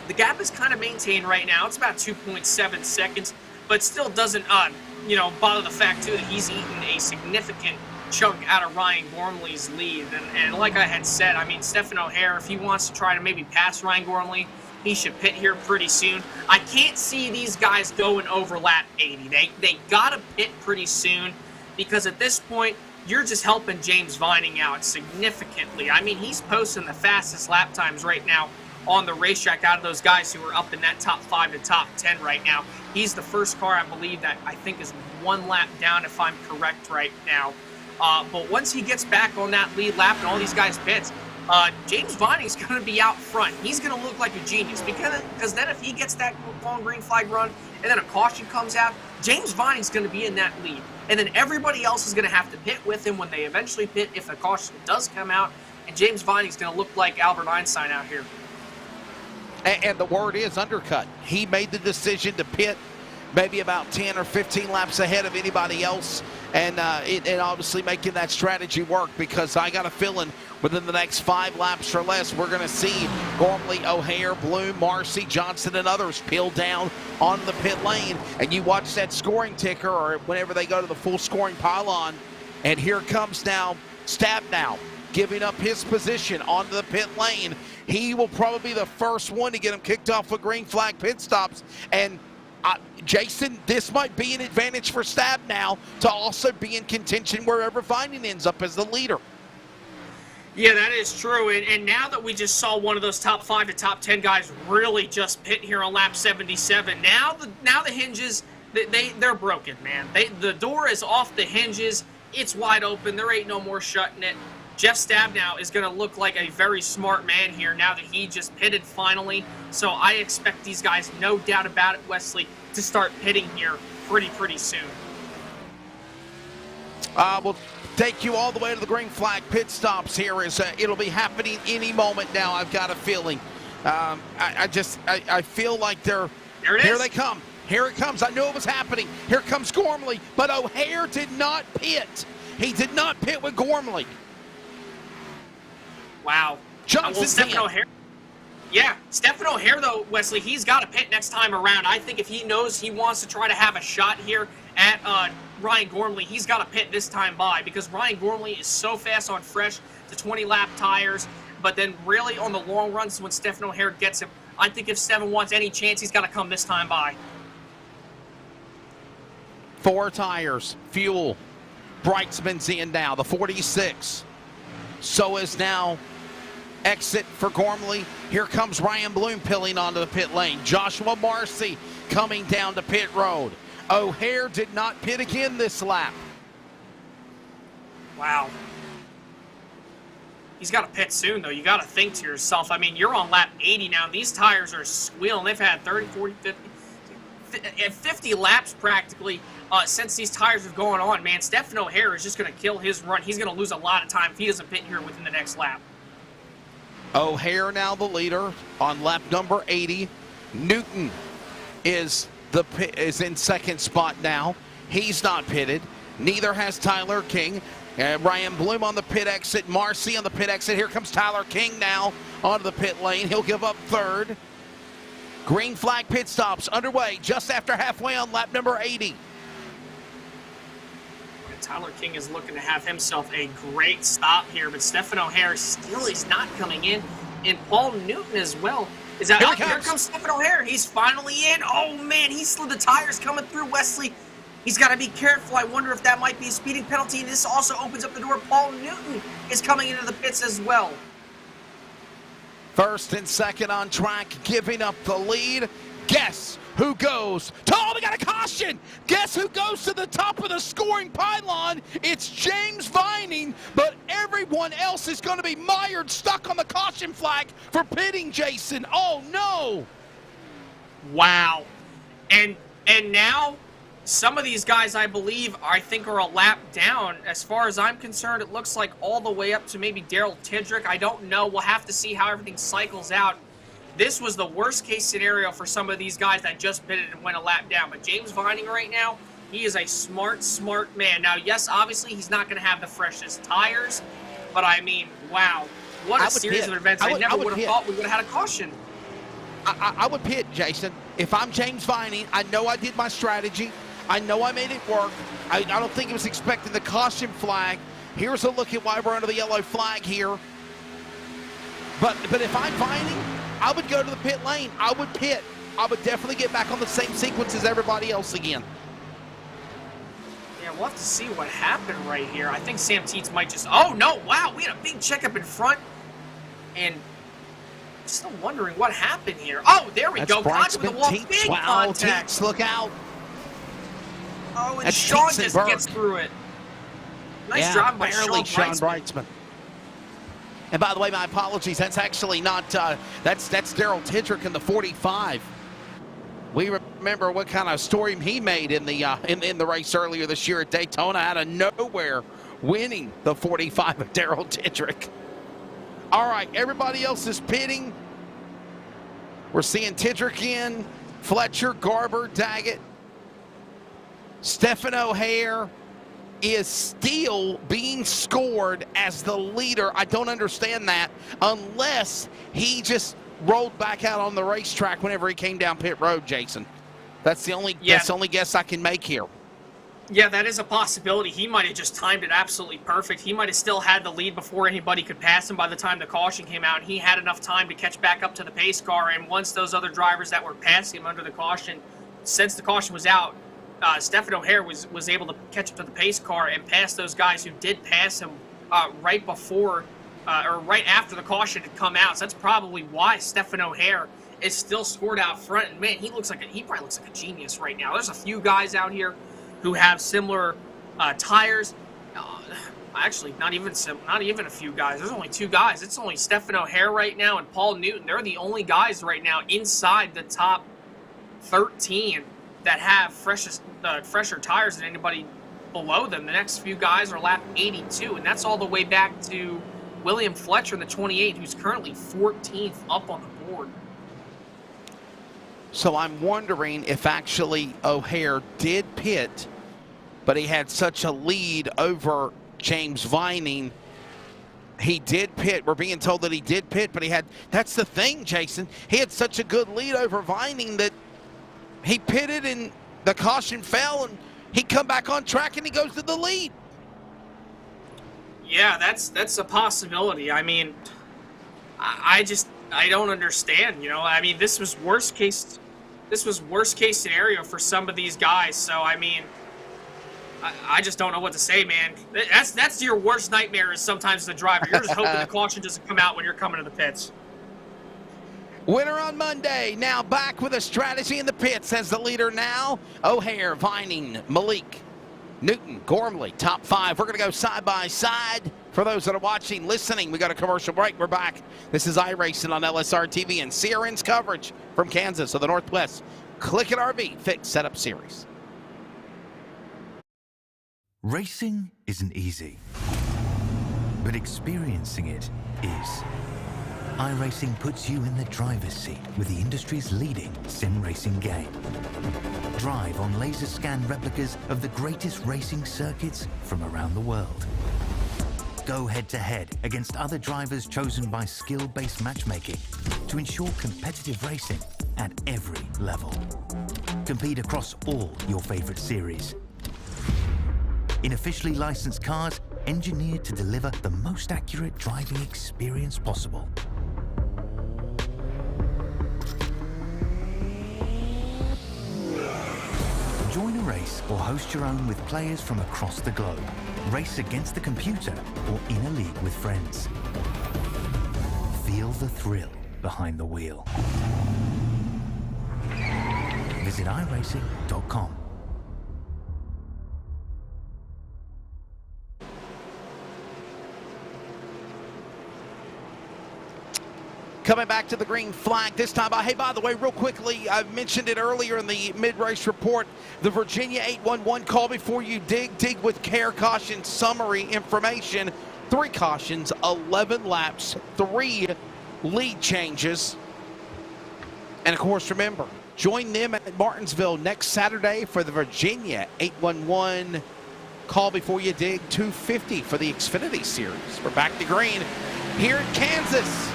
The gap is kind of maintained right now. It's about 2.7 seconds, but still doesn't, bother the fact, too, that he's eaten a significant chunk out of Ryan Gormley's lead. And like I had said, I mean, Stephen O'Hare, if he wants to try to maybe pass Ryan Gormley, he should pit here pretty soon. I can't see these guys going over lap 80. They got to pit pretty soon because at this point, you're just helping James Vining out significantly. I mean, he's posting the fastest lap times right now on the racetrack out of those guys who are up in that top 5 to top 10 right now. He's the first car, I believe, that I think is 1 lap down, if I'm correct right now. But once he gets back on that lead lap and all these guys pits, James Vining's going to be out front. He's going to look like a genius because then if he gets that long green flag run and then a caution comes out, James Vining's going to be in that lead. And then everybody else is going to have to pit with him when they eventually pit if the caution does come out. And James Vining's going to look like Albert Einstein out here. And the word is undercut. He made the decision to pit maybe about 10 or 15 laps ahead of anybody else, and obviously making that strategy work because I got a feeling within the next 5 laps or less, we're going to see Gormley, O'Hare, Bloom, Marcy, Johnson, and others peel down onto the pit lane. And you watch that scoring ticker or whenever they go to the full scoring pylon, and here comes now Stabnow giving up his position onto the pit lane. He will probably be the first one to get him kicked off with green flag pit stops. And Jason, this might be an advantage for Stabnow to also be in contention wherever Vining ends up as the leader. Yeah, that is true. And now that we just saw one of those top 5 to top 10 guys really just pit here on lap 77, now the hinges, they're broken, man. The door is off the hinges. It's wide open. There ain't no more shutting it. Jeff Stabnow is going to look like a very smart man here now that he just pitted finally. So I expect these guys, no doubt about it, Wesley, to start pitting here pretty soon. We'll take you all the way to the green flag pit stops here. It'll be happening any moment now, I've got a feeling. I feel like there here they come. Here it comes. I knew it was happening. Here comes Gormley, but O'Hare did not pit. He did not pit with Gormley. Wow. Stephen O'Hare. Yeah, Stephen O'Hare, though, Wesley, he's got to pit next time around. I think if he knows he wants to try to have a shot here at Ryan Gormley, he's got to pit this time by because Ryan Gormley is so fast on fresh to 20-lap tires. But then really on the long runs when Stephen O'Hare gets him, I think if Stephen wants any chance, he's got to come this time by. 4 tires, fuel. Brightsman's in now, the 46. So is now exit for Gormley. Here comes Ryan Bloom peeling onto the pit lane. Joshua Marcy coming down to pit road. O'Hare did not pit again this lap. Wow. He's got to pit soon, though. You got to think to yourself. I mean, you're on lap 80 now. These tires are squealing. They've had 30, 40, 50 laps practically since these tires have gone on, man. Stephen O'Hare is just going to kill his run. He's going to lose a lot of time if he doesn't pit here within the next lap. O'Hare now the leader on lap number 80. Newton is in second spot now. He's not pitted. Neither has Tyler King. Ryan Bloom on the pit exit. Marcy on the pit exit. Here comes Tyler King now onto the pit lane. He'll give up third. Green flag pit stops underway just after halfway on lap number 80. Tyler King is looking to have himself a great stop here, but Stephen O'Hare still is not coming in, and Paul Newton as well. Is that Here up? he Here comes. comes Stephen O'Hare. He's finally in. Oh, man, he slid the tires coming through Wesley. He's got to be careful. I wonder if that might be a speeding penalty. This also opens up the door. Paul Newton is coming into the pits as well. First and second on track, giving up the lead. Guess who goes? Oh, we got a caution! Guess who goes to the top of the scoring pylon? It's James Vining, but everyone else is going to be mired, stuck on the caution flag for pitting, Jason. Oh, no! Wow. And now some of these guys, I think are a lap down. As far as I'm concerned, it looks like all the way up to maybe Daryl Tidrick. I don't know. We'll have to see how everything cycles out. This was the worst case scenario for some of these guys that just pitted and went a lap down. But James Vining right now, he is a smart man. Now, yes, obviously he's not going to have the freshest tires, but I mean, wow. What a series of events. I never would have thought we would have had a caution. I would pit, Jason. If I'm James Vining, I know I did my strategy. I know I made it work. I don't think he was expecting the caution flag. Here's a look at why we're under the yellow flag here. But if I'm Vining, I would go to the pit lane. I would pit. I would definitely get back on the same sequence as everybody else again. Yeah, we'll have to see what happened right here. I think Sam Teets might just... Oh, no, wow, we had a big checkup in front. And still wondering what happened here. Oh, there we go. Contact with the wall. Big contact. Teets, look out. Oh, and Sean just gets through it. Nice job by Sean Brightsman. And by the way, my apologies. That's actually not. That's Daryl Tidrick in the 45. We remember what kind of story he made in the race earlier this year at Daytona, out of nowhere, winning the 45 of Daryl Tidrick. All right, everybody else is pitting. We're seeing Tidrick in, Fletcher, Garber, Daggett. Stephen O'Hare is still being scored as the leader. I don't understand that unless he just rolled back out on the racetrack whenever he came down pit road, Jason. That's the only guess I can make here. Yeah, that is a possibility. He might have just timed it absolutely perfect. He might have still had the lead before anybody could pass him by the time the caution came out. And he had enough time to catch back up to the pace car. And once those other drivers that were passing him under the caution, since the caution was out, Stephen O'Hare was able to catch up to the pace car and pass those guys who did pass him right before or right after the caution had come out. So that's probably why Stephen O'Hare is still scored out front. And man, he probably looks like a genius right now. There's a few guys out here who have similar tires. Actually, not even a few guys. There's only two guys. It's only Stephen O'Hare right now and Paul Newton. They're the only guys right now inside the top 13 that have fresher tires than anybody below them. The next few guys are lap 82, and that's all the way back to William Fletcher in the 28, who's currently 14th up on the board. So I'm wondering if actually O'Hare did pit, but he had such a lead over James Vining. He did pit. We're being told that he did pit, but that's the thing, Jason. He had such a good lead over Vining that he pitted and the caution fell and he come back on track and he goes to the lead. Yeah, that's a possibility. I mean, I don't understand, you know. I mean, this was worst case scenario for some of these guys. So I mean, I just don't know what to say, man. That's your worst nightmare is sometimes the driver. You're just hoping the caution doesn't come out when you're coming to the pits. Winner on Monday, now back with a strategy in the pits as the leader now. O'Hare, Vining, Malik, Newton, Gormley, top five. We're going to go side by side. For those that are watching, listening, we got a commercial break. We're back. This is iRacing on LSRTV and CRN's coverage from Kansas or the Northwest. CLICKIT RV Fix Setup Series. Racing isn't easy, but experiencing it is. iRacing puts you in the driver's seat with the industry's leading sim racing game. Drive on laser scan replicas of the greatest racing circuits from around the world. Go head-to-head against other drivers chosen by skill-based matchmaking to ensure competitive racing at every level. Compete across all your favorite series. In officially licensed cars, engineered to deliver the most accurate driving experience possible. race or host your own with players from across the globe. Race against the computer or in a league with friends. Feel the thrill behind the wheel. Visit iRacing.com. Coming back to the green flag this time. Hey, by the way, real quickly, I mentioned it earlier in the mid-race report, the Virginia 811 call before you dig with care, caution, summary information. 3 cautions, 11 laps, 3 lead changes. And of course, remember, join them at Martinsville next Saturday for the Virginia 811 call before you dig 250 for the Xfinity Series. We're back to green here in Kansas.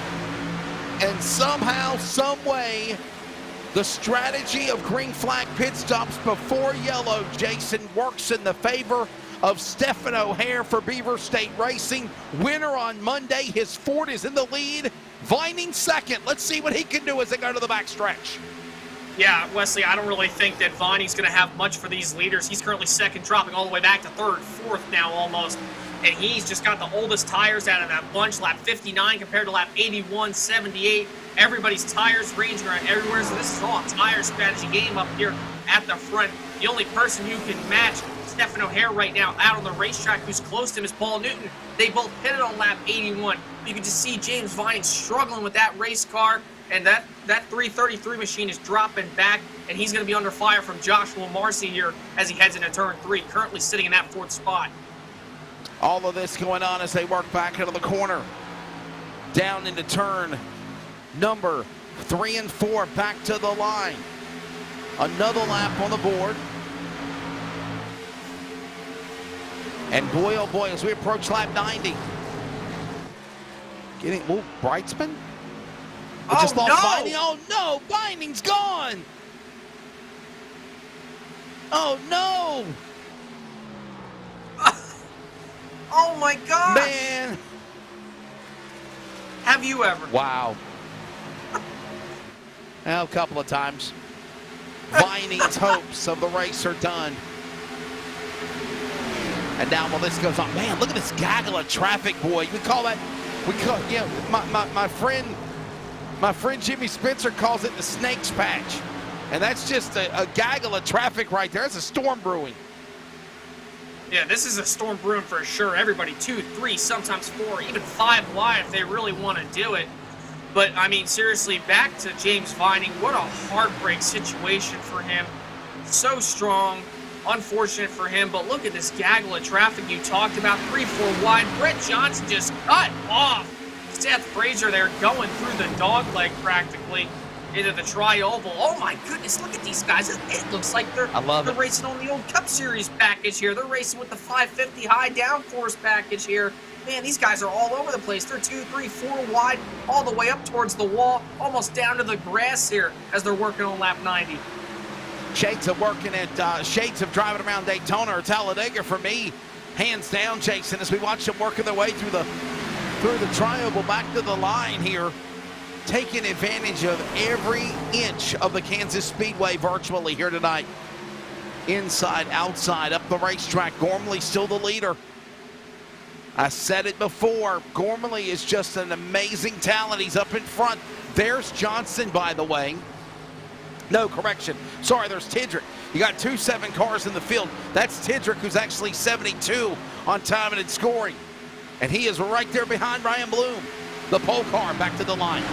And somehow, some way, the strategy of green flag pit stops before yellow, Jason, works in the favor of Stephen O'Hare for Beaver State Racing. Winner on Monday. His Ford is in the lead. Vining second. Let's see what he can do as they go to the backstretch. Yeah, Wesley, I don't really think that Vining's going to have much for these leaders. He's currently second, dropping all the way back to third, fourth now almost. And he's just got the oldest tires out of that bunch, lap 59 compared to lap 81, 78. Everybody's tires ranging around everywhere, so this is all a tire strategy game up here at the front. The only person who can match Stephen O'Hare right now out on the racetrack who's close to him is Paul Newton. They both pitted on lap 81. You can just see James Vining struggling with that race car, and that 333 machine is dropping back, and he's going to be under fire from Joshua Marcy here as he heads into turn 3, currently sitting in that 4th spot. All of this going on as they work back into the corner. Down into turn number 3 and 4, back to the line. Another lap on the board. And boy, oh boy, as we approach lap 90. Getting moved, Brightsman? We just lost Vining. Oh no, Vining's gone. Oh no. Oh my God! Man! Have you ever? Wow. Well, a couple of times. Vining's hopes of the race are done. And now the list goes on. Man, look at this gaggle of traffic, boy. My friend Jimmy Spencer calls it the snake's patch. And that's just a gaggle of traffic right there. That's a storm brewing. Yeah, this is a storm brewing for sure. Everybody 2, 3, sometimes 4, even 5 wide if they really want to do it. But, I mean, seriously, back to James Vining. What a heartbreak situation for him. So strong. Unfortunate for him. But look at this gaggle of traffic you talked about. 3, 4 wide. Brett Johnson just cut off Seth Frazier there, going through the dog leg practically into the tri-oval. Oh my goodness, look at these guys. It looks like they're racing on the old Cup Series package here. They're racing with the 550 high downforce package here. Man, these guys are all over the place. They're 2, 3, 4 wide, all the way up towards the wall, almost down to the grass here as they're working on lap 90. Shades of working at shades of driving around Daytona or Talladega for me, hands down, Jason, as we watch them working their way through the tri-oval back to the line here, taking advantage of every inch of the Kansas Speedway virtually here tonight. Inside, outside, up the racetrack. Gormley still the leader. I said it before, Gormley is just an amazing talent. He's up in front. There's Johnson, by the way. No, correction. Sorry, there's Tidrick. You got 2 7 cars in the field. That's Tidrick, who's actually 72 on timing and scoring. And he is right there behind Ryan Bloom. The pole car back to the line.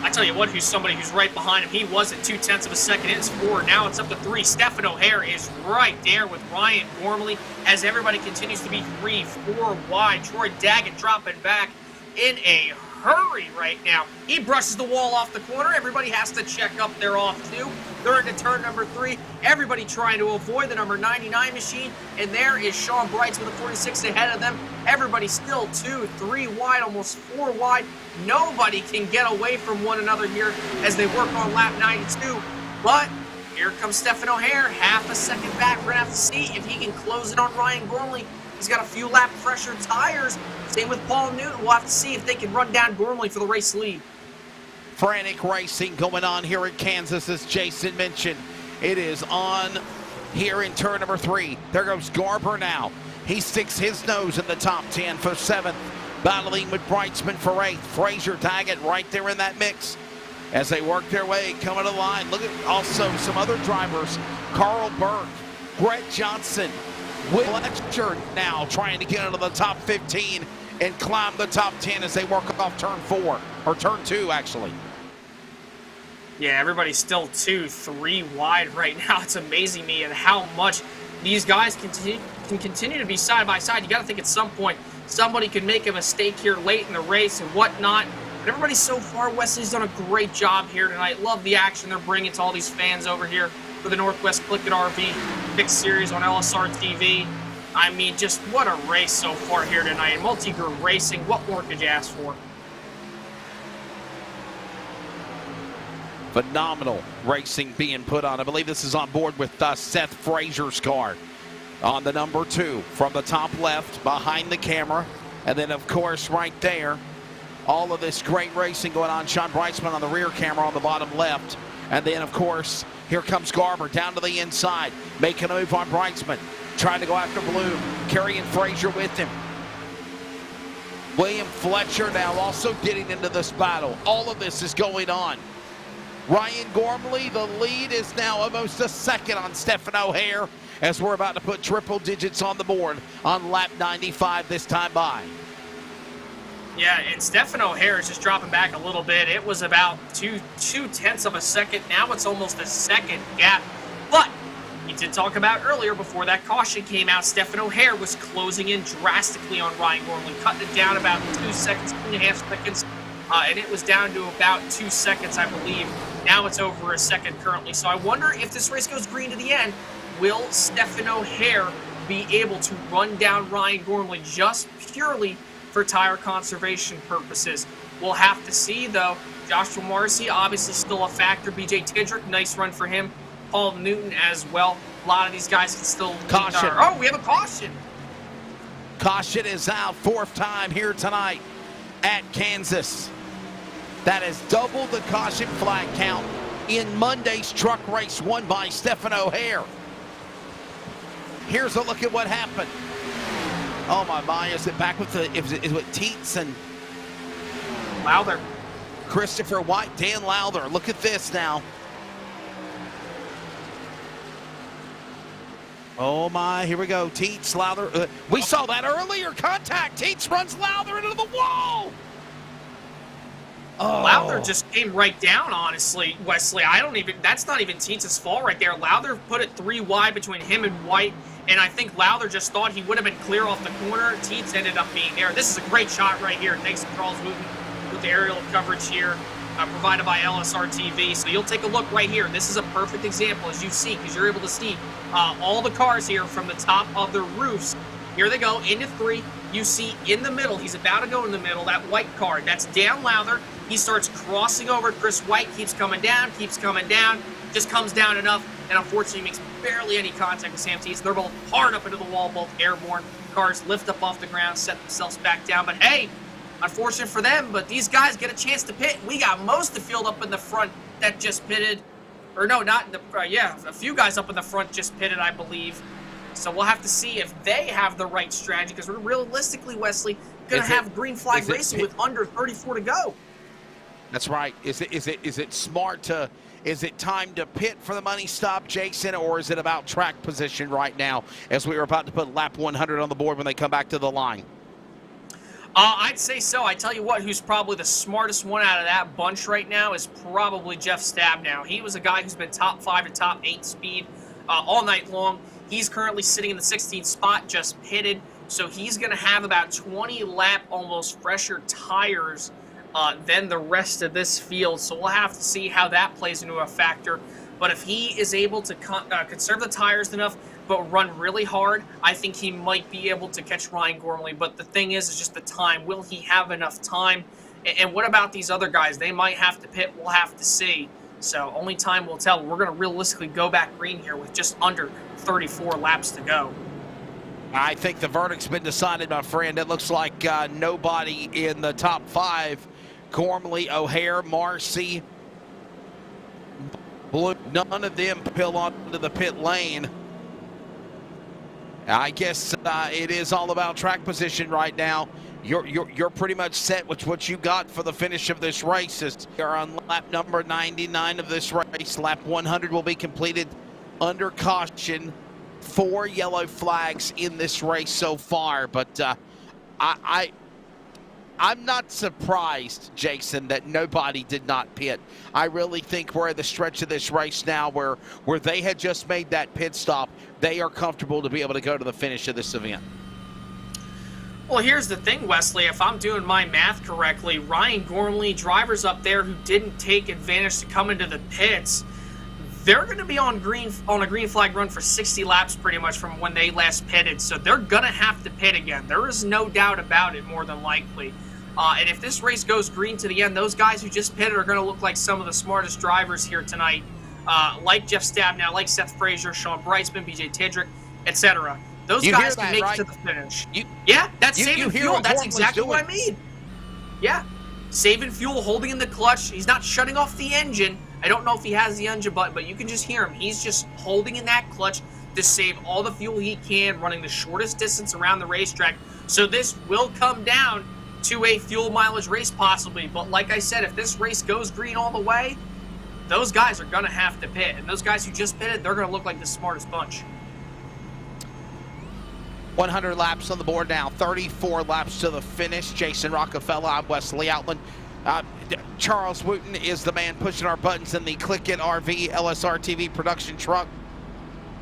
I tell you what, who's somebody who's right behind him. He was at 0.2 of a second. It's 4. Now it's up to 3. Stephen O'Hare is right there with Ryan Gormley as everybody continues to be 3, 4 wide. Troy Daggett dropping back in a hurry right now. He brushes the wall off the corner. Everybody has to check up their off too. They're into turn number 3. Everybody trying to avoid the number 99 machine. And there is Sean Brights with a 46 ahead of them. Everybody still 2, 3 wide, almost 4 wide. Nobody can get away from one another here as they work on lap 92. But here comes Stephen O'Hare, half a second back. We're going to have to see if he can close it on Ryan Gormley. He's got a few lap pressure tires. Same with Paul Newton. We'll have to see if they can run down Gormley for the race lead. Frantic racing going on here in Kansas, as Jason mentioned. It is on here in turn number 3. There goes Garber now. He sticks his nose in the top 10 for 7th. Battling with Brightsman for 8th. Frazier Daggett right there in that mix as they work their way coming to the line. Look at also some other drivers. Carl Burke, Brett Johnson, Will Fletcher now trying to get into the top 15 and climb the top 10 as they work off turn 4, or turn 2 actually. Yeah, everybody's still 2, 3 wide right now. It's amazing me and how much these guys can continue to be side by side. You got to think at some point somebody could make a mistake here late in the race and whatnot. But everybody so far, Wesley's done a great job here tonight. Love the action they're bringing to all these fans over here for the Northwest CLICKIT RV Pick Series on LSRTV. I mean, just what a race so far here tonight. Multi-group racing, what more could you ask for? Phenomenal racing being put on. I believe this is on board with Seth Frazier's car on the number 2 from the top left behind the camera. And then, of course, right there, all of this great racing going on. Sean Brightsman on the rear camera on the bottom left. And then, of course, here comes Garber down to the inside, making a move on Brightsman, trying to go after Bloom, carrying Frazier with him. William Fletcher now also getting into this battle. All of this is going on. Ryan Gormley, the lead is now almost a second on Stephen O'Hare as we're about to put triple digits on the board on lap 95 this time by. Yeah, and Stephen O'Hare is just dropping back a little bit. It was about two tenths of a second. Now it's almost a second gap. But we did talk about earlier before that caution came out, Stephen O'Hare was closing in drastically on Ryan Gormley, cutting it down about 2 seconds, 2.5 seconds. And it was down to about 2 seconds, I believe. Now it's over a second currently. So I wonder if this race goes green to the end, will Stephen O'Hare be able to run down Ryan Gormley just purely for tire conservation purposes? We'll have to see, though. Joshua Marcy, obviously still a factor. BJ Tidrick, nice run for him. Paul Newton as well. A lot of these guys can still... Caution. Oh, we have a caution. Caution is out, 4th time here tonight at Kansas. That is double the caution flag count in Monday's truck race won by Stephen O'Hare. Here's a look at what happened. Oh my, is it back with is it Teets and Lowther? Christopher White, Dan Lowther. Look at this now. Oh my, here we go. Teets, Lowther. We saw that earlier. Contact. Teets runs Lowther into the wall. Oh. Lowther just came right down, honestly, Wesley. That's not even Teets' fault right there. Lowther put it 3 wide between him and White, and I think Lowther just thought he would have been clear off the corner. Teets ended up being there. This is a great shot right here. Thanks to Charles Wooten with the aerial coverage here, provided by LSRTV. So you'll take a look right here. This is a perfect example, as you see, because you're able to see all the cars here from the top of the roofs. Here they go, into 3. You see in the middle, he's about to go in the middle, that white car. That's Dan Lowther. He starts crossing over Chris White, keeps coming down, just comes down enough, and unfortunately makes barely any contact with Sam Teets. They're both hard up into the wall, both airborne. Cars lift up off the ground, set themselves back down. But hey, unfortunate for them, but these guys get a chance to pit. We got most of the field up in the front that just pitted. Or no, not in the, yeah, a few guys up in the front just pitted, I believe. So we'll have to see if they have the right strategy, because we're realistically, Wesley, going to have green flag racing with under 34 to go. That's right. Is it smart to, is it time to pit for the money stop, Jason, or is it about track position right now as we are about to put lap 100 on the board when they come back to the line? I'd say so. I tell you what, who's probably the smartest one out of that bunch right now is probably Jeff Stabnow. He was a guy who's been top 5 to top 8 speed all night long. He's currently sitting in the 16th spot, just pitted. So he's going to have about 20 lap, almost fresher tires than the rest of this field. So we'll have to see how that plays into a factor. But if he is able to conserve the tires enough, but run really hard, I think he might be able to catch Ryan Gormley. But the thing is just the time. Will he have enough time? And what about these other guys? They might have to pit. We'll have to see. So only time will tell. We're going to realistically go back green here with just under 34 laps to go. I think the verdict's been decided, my friend. It looks like nobody in the top 5. Gormley, O'Hare, Marcy, Blue, none of them pull onto the pit lane. I guess it is all about track position right now. You're pretty much set with what you got for the finish of this race. You're on lap number 99 of this race. Lap 100 will be completed under caution. 4 yellow flags in this race so far, but I'm not surprised, Jason, that nobody did not pit. I really think we're at the stretch of this race now where they had just made that pit stop. They are comfortable to be able to go to the finish of this event. Well, here's the thing, Wesley. If I'm doing my math correctly, Ryan Gormley, drivers up there who didn't take advantage to come into the pits, they're going to be on a green flag run for 60 laps pretty much from when they last pitted. So they're going to have to pit again. There is no doubt about it, more than likely. And if this race goes green to the end, those guys who just pitted are going to look like some of the smartest drivers here tonight, like Jeff Stabnow, like Seth Frazier, Sean Breitsman, BJ Tidrick, etc. Those guys can make it to the finish. Yeah, that's saving fuel. That's exactly what I mean. Yeah, saving fuel, holding in the clutch. He's not shutting off the engine. I don't know if he has the engine button, but you can just hear him. He's just holding in that clutch to save all the fuel he can, running the shortest distance around the racetrack. So this will come down to a fuel mileage race possibly. But like I said, if this race goes green all the way, those guys are going to have to pit. And those guys who just pitted, they're going to look like the smartest bunch. 100 laps on the board now, 34 laps to the finish. Jason Rockefeller, I'm Wesley Outland. Charles Wooten is the man pushing our buttons in the CLICKIT RV LSRTV production truck.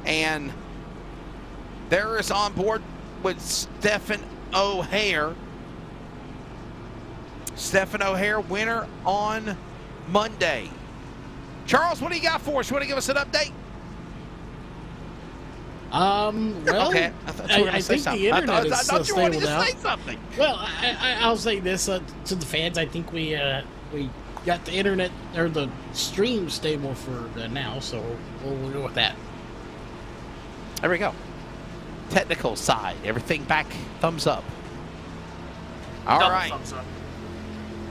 And there is on board with Stephen O'Hare. Stephen O'Hare, winner on Monday. Charles, what do you got for us? You want to give us an update? Well, okay. I think the internet is still stable now. Say something. Well, I'll say this to the fans. I think we got the internet or the stream stable for now, so we'll go with that. There we go. Technical side, everything back, thumbs up. All right. Thumbs up.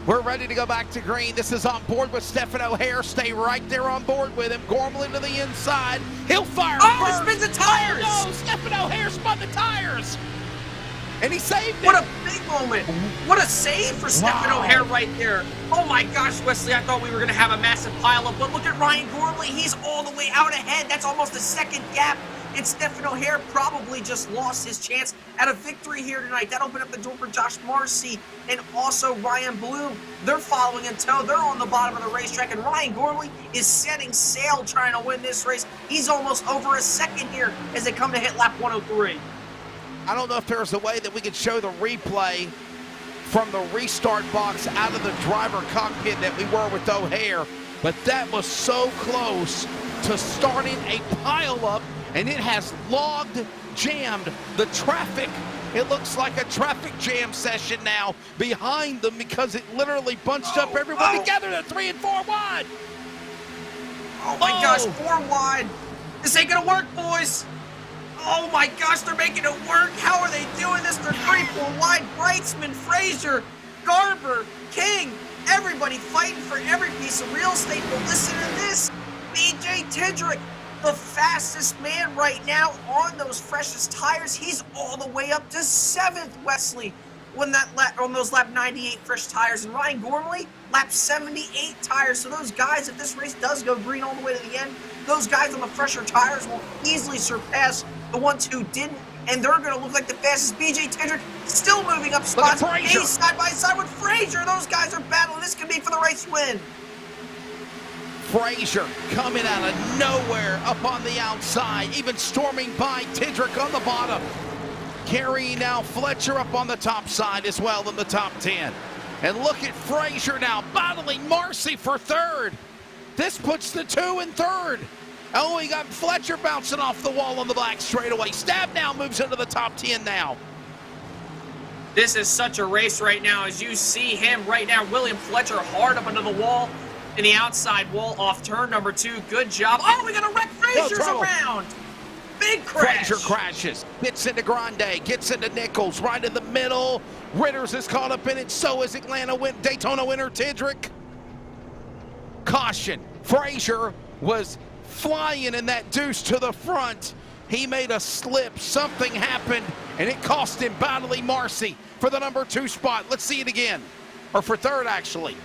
We're ready to go back to green. This is on board with Stephen O'Hare. Stay right there on board with him. Gormley to the inside. He'll fire first. He spins the tires. Oh, no, Stephen O'Hare spun the tires. And he saved it. What a big moment. What a save for Stephen O'Hare right there. Oh my gosh, Wesley, I thought we were going to have a massive pileup, but look at Ryan Gormley. He's all the way out ahead. That's almost a second gap. And Stephen O'Hare probably just lost his chance at a victory here tonight. That opened up the door for Josh Marcy and also Ryan Bloom. They're following in tow. They're on the bottom of the racetrack, and Ryan Gormley is setting sail trying to win this race. He's almost over a second here as they come to hit lap 103. I don't know if there's a way that we could show the replay from the restart box out of the driver cockpit that we were with O'Hare, but that was so close to starting a pileup. And it has jammed the traffic. It looks like a traffic jam session now behind them because it literally bunched up everyone together. They're 3 and 4 wide. Oh my gosh, 4 wide. This ain't gonna work, boys. Oh my gosh, they're making it work. How are they doing this? They're 3-4 wide. Breitsman, Frazier, Garber, King, everybody fighting for every piece of real estate. But listen to this. BJ Tidrick, the fastest man right now on those freshest tires. He's all the way up to 7th, Wesley, on those lap 98 fresh tires. And Ryan Gormley, lap 78 tires. So those guys, if this race does go green all the way to the end, those guys on the fresher tires will easily surpass the ones who didn't. And they're going to look like the fastest. BJ Tidrick still moving up spots. He's side by side with Frazier. Those guys are battling. This could be for the race win. Frazier coming out of nowhere up on the outside, even storming by Tidrick on the bottom. Carrying now Fletcher up on the top side as well in the top 10. And look at Frazier now battling Marcy for 3rd. This puts the 2 in 3rd. Oh, he got Fletcher bouncing off the wall on the black straightaway. Stabnow moves into the top 10 now. This is such a race right now as you see him right now. William Fletcher hard up under the wall. In the outside wall off turn number 2. Good job. Oh, we got to wreck Frazier's around. Big crash. Frazier crashes. Gets into Grande. Gets into Nichols. Right in the middle. Ritters is caught up in it. So is Daytona winner Tidrick. Caution. Frazier was flying in that deuce to the front. He made a slip. Something happened, and it cost him battling Marcy for the number 2 spot. Let's see it again. Or for 3rd, actually.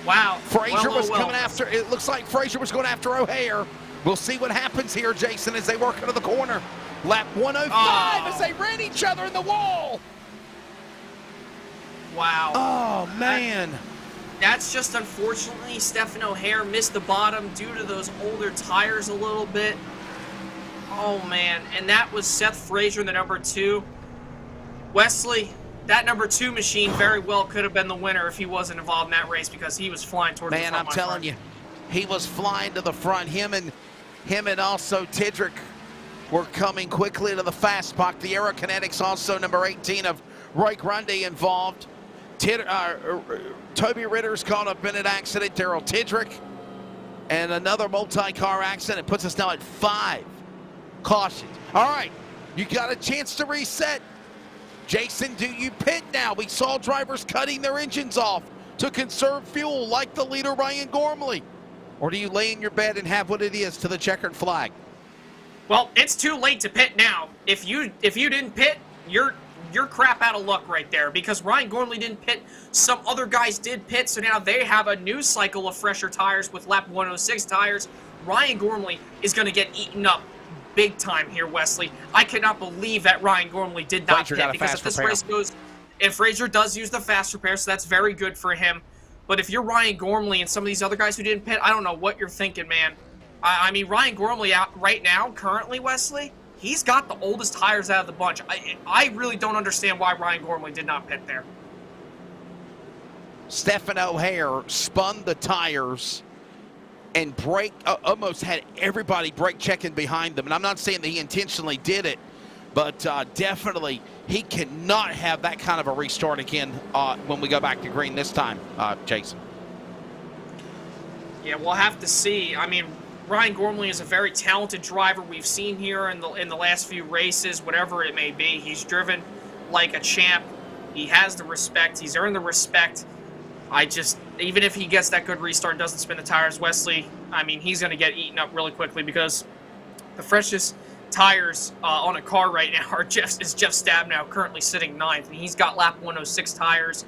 Wow. Frazier was coming after, it looks like Frazier was going after O'Hare. We'll see what happens here, Jason, as they work into the corner. Lap 105 as they ran each other in the wall. Wow. Oh, man. That's just unfortunately, Stephen O'Hare missed the bottom due to those older tires a little bit. Oh, man. And that was Seth Frazier, the number 2. Wesley, that number 2 machine very well could have been the winner if he wasn't involved in that race because he was flying towards the front. Man, I'm telling you, he was flying to the front. Him and also Tidrick were coming quickly to the fast spot. The Aerokinetics also number 18 of Roy Grundy involved. Toby Ritter's caught up in an accident. Daryl Tidrick and another multi-car accident. It puts us now at 5 cautions. All right, you got a chance to reset. Jason, do you pit now? We saw drivers cutting their engines off to conserve fuel like the leader Ryan Gormley. Or do you lay in your bed and have what it is to the checkered flag? Well, it's too late to pit now. If you didn't pit, you're crap out of luck right there because Ryan Gormley didn't pit. Some other guys did pit, so now they have a new cycle of fresher tires with lap 106 tires. Ryan Gormley is going to get eaten up big time here, Wesley. I cannot believe that Ryan Gormley did not pit because if this race goes, if Frazier does use the fast repair, so that's very good for him. But if you're Ryan Gormley and some of these other guys who didn't pit, I don't know what you're thinking, man. I mean, Ryan Gormley out right now, currently, Wesley, he's got the oldest tires out of the bunch. I really don't understand why Ryan Gormley did not pit there. Stephen O'Hare spun the tires and almost had everybody brake checking behind them. And I'm not saying that he intentionally did it, but definitely he cannot have that kind of a restart again when we go back to green this time, Jason. Yeah, we'll have to see. I mean, Ryan Gormley is a very talented driver we've seen here in the last few races, whatever it may be. He's driven like a champ. He has the respect. He's earned the respect. Even if he gets that good restart and doesn't spin the tires, Wesley, I mean, he's going to get eaten up really quickly because the freshest tires on a car right now is Jeff Stabnow, currently sitting 9th, and he's got lap 106 tires.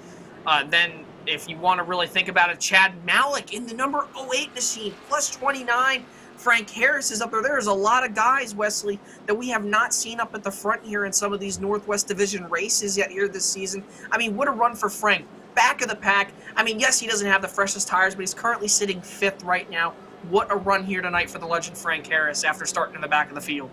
Then, if you want to really think about it, Chad Malik in the number 08 machine, plus 29. Frank Harris is up there. There's a lot of guys, Wesley, that we have not seen up at the front here in some of these Northwest Division races yet here this season. I mean, what a run for Frank. Back of the pack. I mean, yes, he doesn't have the freshest tires, but he's currently sitting 5th right now. What a run here tonight for the legend Frank Harris after starting in the back of the field.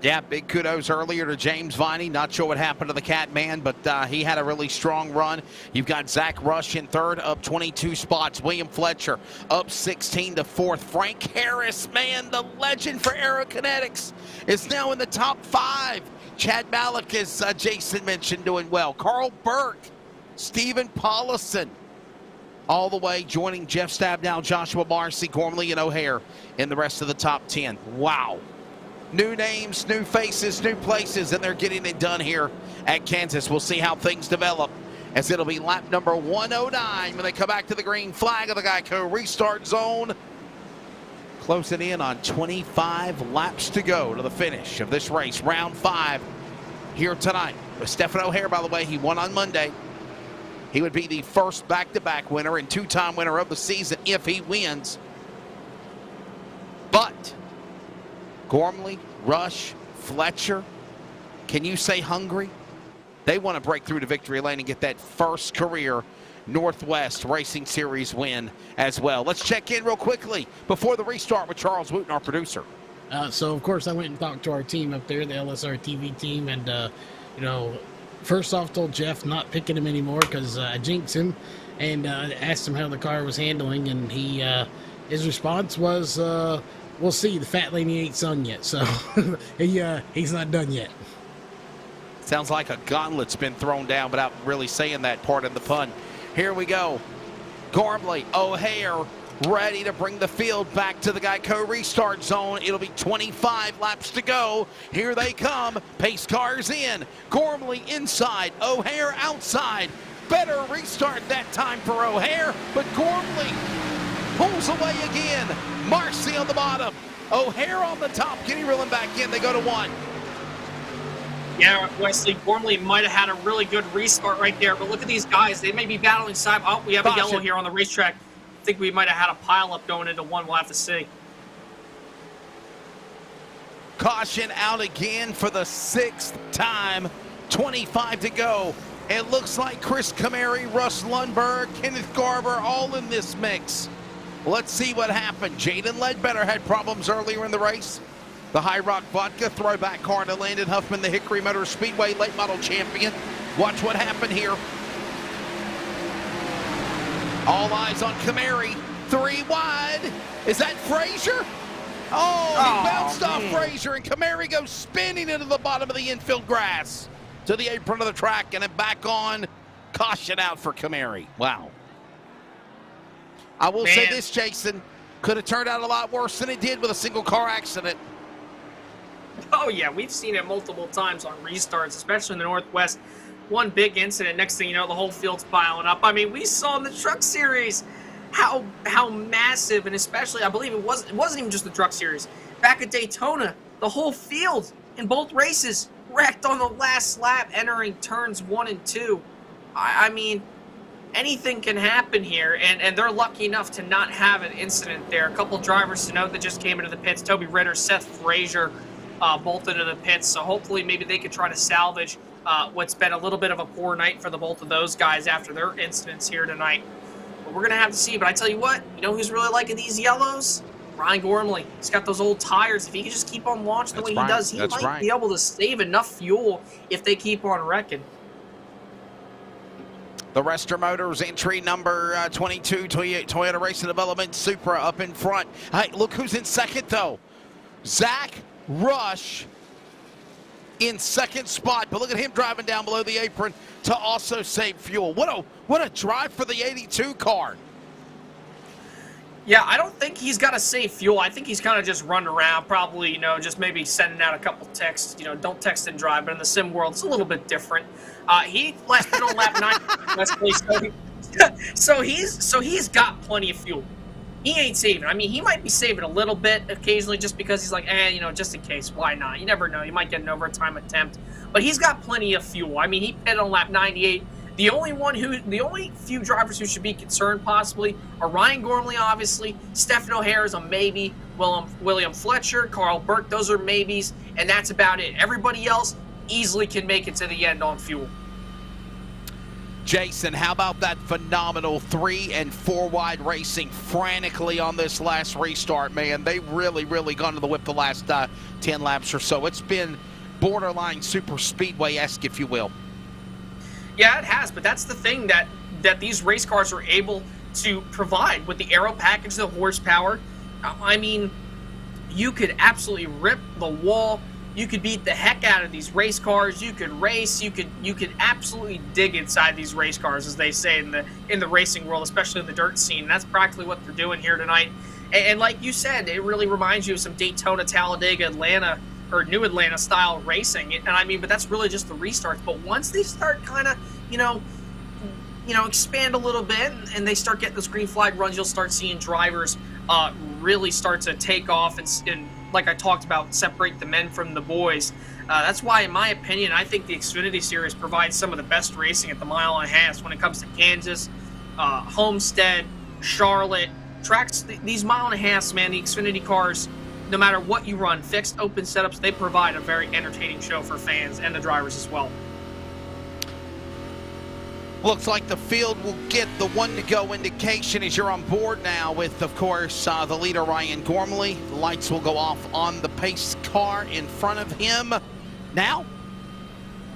Yeah, big kudos earlier to James Viney. Not sure what happened to the Catman, but he had a really strong run. You've got Zach Rush in 3rd, up 22 spots. William Fletcher up 16 to 4th. Frank Harris, man, the legend for Aerokinetics, is now in the top 5. Chad Malik, as Jason mentioned, doing well. Carl Burke, Stephen Paulison, all the way joining Jeff Stabnow, Joshua Marcy, Gormley, and O'Hare in the rest of the top 10. Wow. New names, new faces, new places, and they're getting it done here at Kansas. We'll see how things develop as it'll be lap number 109 when they come back to the green flag of the Geico restart zone. Closing in on 25 laps to go to the finish of this race, round 5 here tonight. With Stephen O'Hare, by the way, he won on Monday. He would be the first back-to-back winner and 2-time winner of the season if he wins. But Gormley, Rush, Fletcher, can you say hungry? They want to break through to victory lane and get that first career Northwest Racing Series win as well. Let's check in real quickly before the restart with Charles Wooten, our producer. So, of course, I went and talked to our team up there, the LSRTV team, and, first off, told Jeff not picking him anymore because I jinxed him, and asked him how the car was handling, and his response was, we'll see, the fat lady ain't sung yet, so he's not done yet. Sounds like a gauntlet's been thrown down without really saying that part of the pun. Here we go. Gormley, O'Hare, ready to bring the field back to the Geico restart zone. It'll be 25 laps to go. Here they come. Pace cars in. Gormley inside. O'Hare outside. Better restart that time for O'Hare, but Gormley pulls away again. Marcy on the bottom. O'Hare on the top. Kenny reeling back in. They go to 1. Yeah, Wesley Gormley might have had a really good restart right there, but look at these guys. They may be battling side. Oh, we have a yellow here on the racetrack. I think we might have had a pileup going into 1. We'll have to see. Caution out again for the 6th time. 25 to go. It looks like Chris Kamari, Russ Lundberg, Kenneth Garber all in this mix. Let's see what happened. Jaden Ledbetter had problems earlier in the race. The High Rock Vodka throwback car to Landon Huffman, the Hickory Motor Speedway late model champion. Watch what happened here. All eyes on Kamari. 3 wide. Is that Frazier? Oh, he bounced off Frazier, and Kamari goes spinning into the bottom of the infield grass to the apron of the track, and then back on. Caution out for Kamari. Wow. I will say this, Jason, could have turned out a lot worse than it did with a single car accident. Oh, yeah, we've seen it multiple times on restarts, especially in the Northwest. One big incident, next thing you know, the whole field's piling up. I mean, we saw in the Truck Series how massive, and especially, I believe it wasn't even just the Truck Series. Back at Daytona, the whole field in both races wrecked on the last lap entering turns 1 and 2. I mean, anything can happen here, and they're lucky enough to not have an incident there. A couple drivers to note that just came into the pits. Toby Ritter, Seth Frazier, both into the pits, so hopefully maybe they could try to salvage what's been a little bit of a poor night for the both of those guys after their incidents here tonight. But we're going to have to see. But I tell you what, you know who's really liking these yellows? Ryan Gormley. He's got those old tires. If he can just keep on launching the way he does, he might be able to save enough fuel if they keep on wrecking. The Rester Motors entry number 22, Toyota Racing Development Supra up in front. Hey, look who's in second, though. Zach Rush in second spot, but look at him driving down below the apron to also save fuel. What a drive for the 82 car. Yeah, I don't think he's got to save fuel. I think he's kind of just running around, probably, you know, just maybe sending out a couple texts. You know, don't text and drive, but in the sim world, it's a little bit different. He last been on lap 9, so he's got plenty of fuel. He ain't saving. I mean, he might be saving a little bit occasionally just because he's like, you know, just in case. Why not? You never know. You might get an overtime attempt. But he's got plenty of fuel. I mean, he pitted on lap 98. The only few drivers who should be concerned possibly are Ryan Gormley, obviously. Stephen O'Hare is a maybe. William Fletcher, Carl Burke, those are maybes. And that's about it. Everybody else easily can make it to the end on fuel. Jason, how about that phenomenal 3 and 4 wide racing frantically on this last restart, man? They really gone to the whip the last 10 laps or so. It's been borderline super speedway-esque, if you will. Yeah, it has, but that's the thing that these race cars are able to provide with the aero package, the horsepower. I mean, you could absolutely rip the wall. You could beat the heck out of these race cars. You could race. You could absolutely dig inside these race cars, as they say in the racing world, especially in the dirt scene. That's practically what they're doing here tonight. And like you said, it really reminds you of some Daytona, Talladega, Atlanta, or New Atlanta style racing. And I mean, but that's really just the restarts. But once they start kind of, you know, expand a little bit and they start getting those green flag runs, you'll start seeing drivers really start to take off and like I talked about, separate the men from the boys. That's why, in my opinion, I think the Xfinity Series provides some of the best racing at the mile and a half when it comes to Kansas, Homestead, Charlotte, tracks. These mile and a halves, man, the Xfinity cars, no matter what you run, fixed, open setups, they provide a very entertaining show for fans and the drivers as well. Looks like the field will get the 1-to-go indication as you're on board now with, of course, the leader, Ryan Gormley. The lights will go off on the pace car in front of him now.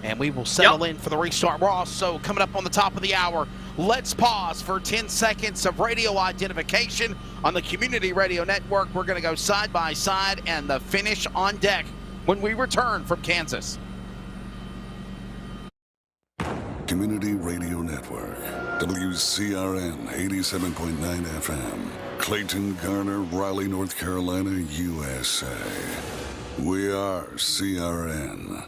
And we will settle in for the restart. We're also coming up on the top of the hour. Let's pause for 10 seconds of radio identification on the Community Radio Network. We're going to go side by side and the finish on deck when we return from Kansas. Community Radio Network, WCRN 87.9 FM, Clayton, Garner, Raleigh, North Carolina, USA. We are CRN.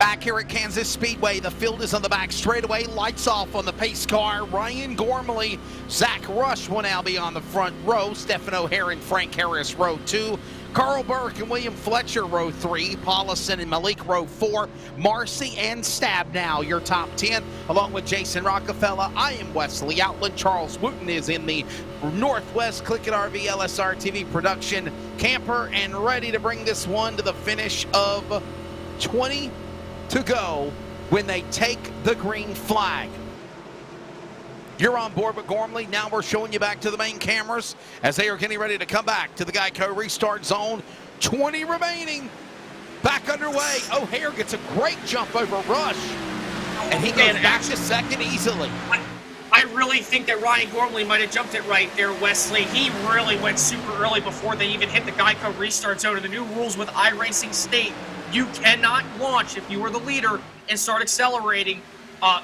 Back here at Kansas Speedway, the field is on the back straightaway. Lights off on the pace car. Ryan Gormley, Zach Rush will now be on the front row. Stephen O'Hare and Frank Harris, row 2. Carl Burke and William Fletcher, row 3. Paulison and Malik, row 4. Marcy and Stab now, your top 10, along with Jason Rockefeller. I am Wesley Outland. Charles Wooten is in the Northwest CLICKIT RV LSRTV production camper and ready to bring this one to the finish of 20 to go when they take the green flag. You're on board with Gormley. Now we're showing you back to the main cameras as they are getting ready to come back to the Geico restart zone. 20 remaining. Back underway. O'Hare gets a great jump over Rush. And he goes back to second easily. I really think that Ryan Gormley might have jumped it right there, Wesley. He really went super early before they even hit the Geico restart zone. And the new rules with iRacing state, you cannot launch if you are the leader and start accelerating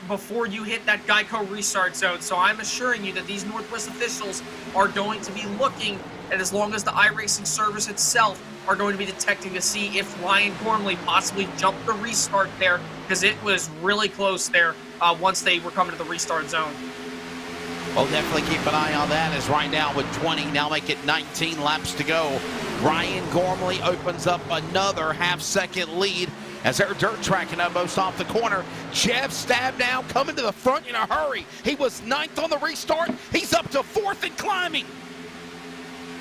before you hit that Geico restart zone. So I'm assuring you that these Northwest officials are going to be looking, and as long as the iRacing service itself are going to be detecting to see if Ryan Gormley possibly jumped the restart there, because it was really close there once they were coming to the restart zone. We'll definitely keep an eye on that as right now with 20, now make it 19 laps to go. Ryan Gormley opens up another half-second lead as they're dirt tracking almost off the corner. Jeff Stab now coming to the front in a hurry. He was 9th on the restart. He's up to 4th and climbing.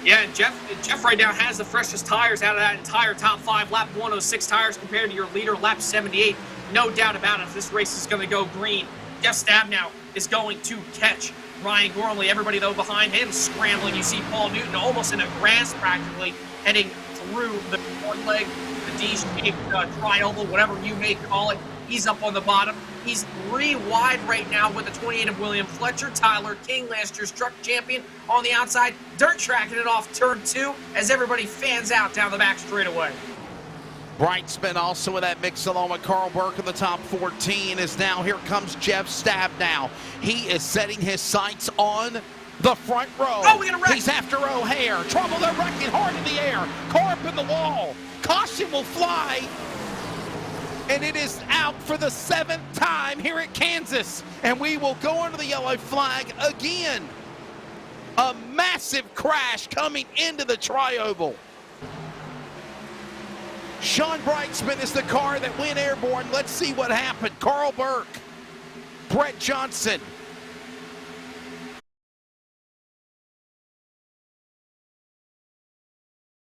Yeah, Jeff right now has the freshest tires out of that entire top 5. Lap 106 tires compared to your leader, lap 78. No doubt about it, if this race is going to go green, Jeff Stab now is going to catch Ryan Gormley. Everybody, though, behind him scrambling. You see Paul Newton almost in a grass practically heading through the one leg, the D-shaped triangle, whatever you may call it. He's up on the bottom. He's 3 wide right now with the 28 of William Fletcher. Tyler King, last year's truck champion, on the outside. Dirt tracking it off turn 2 as everybody fans out down the back straightaway. Brightsman also in that mix along with Carl Burke in the top 14 is now, here comes Jeff Stab now. He is setting his sights on the front row. Oh, we got a wreck. He's after O'Hare. Trouble, they're wrecking hard in the air. Car up in the wall. Caution will fly. And it is out for the 7th time here at Kansas. And we will go under the yellow flag again. A massive crash coming into the tri-oval. Sean Brightsman is the car that went airborne. Let's see what happened. Carl Burke, Brett Johnson.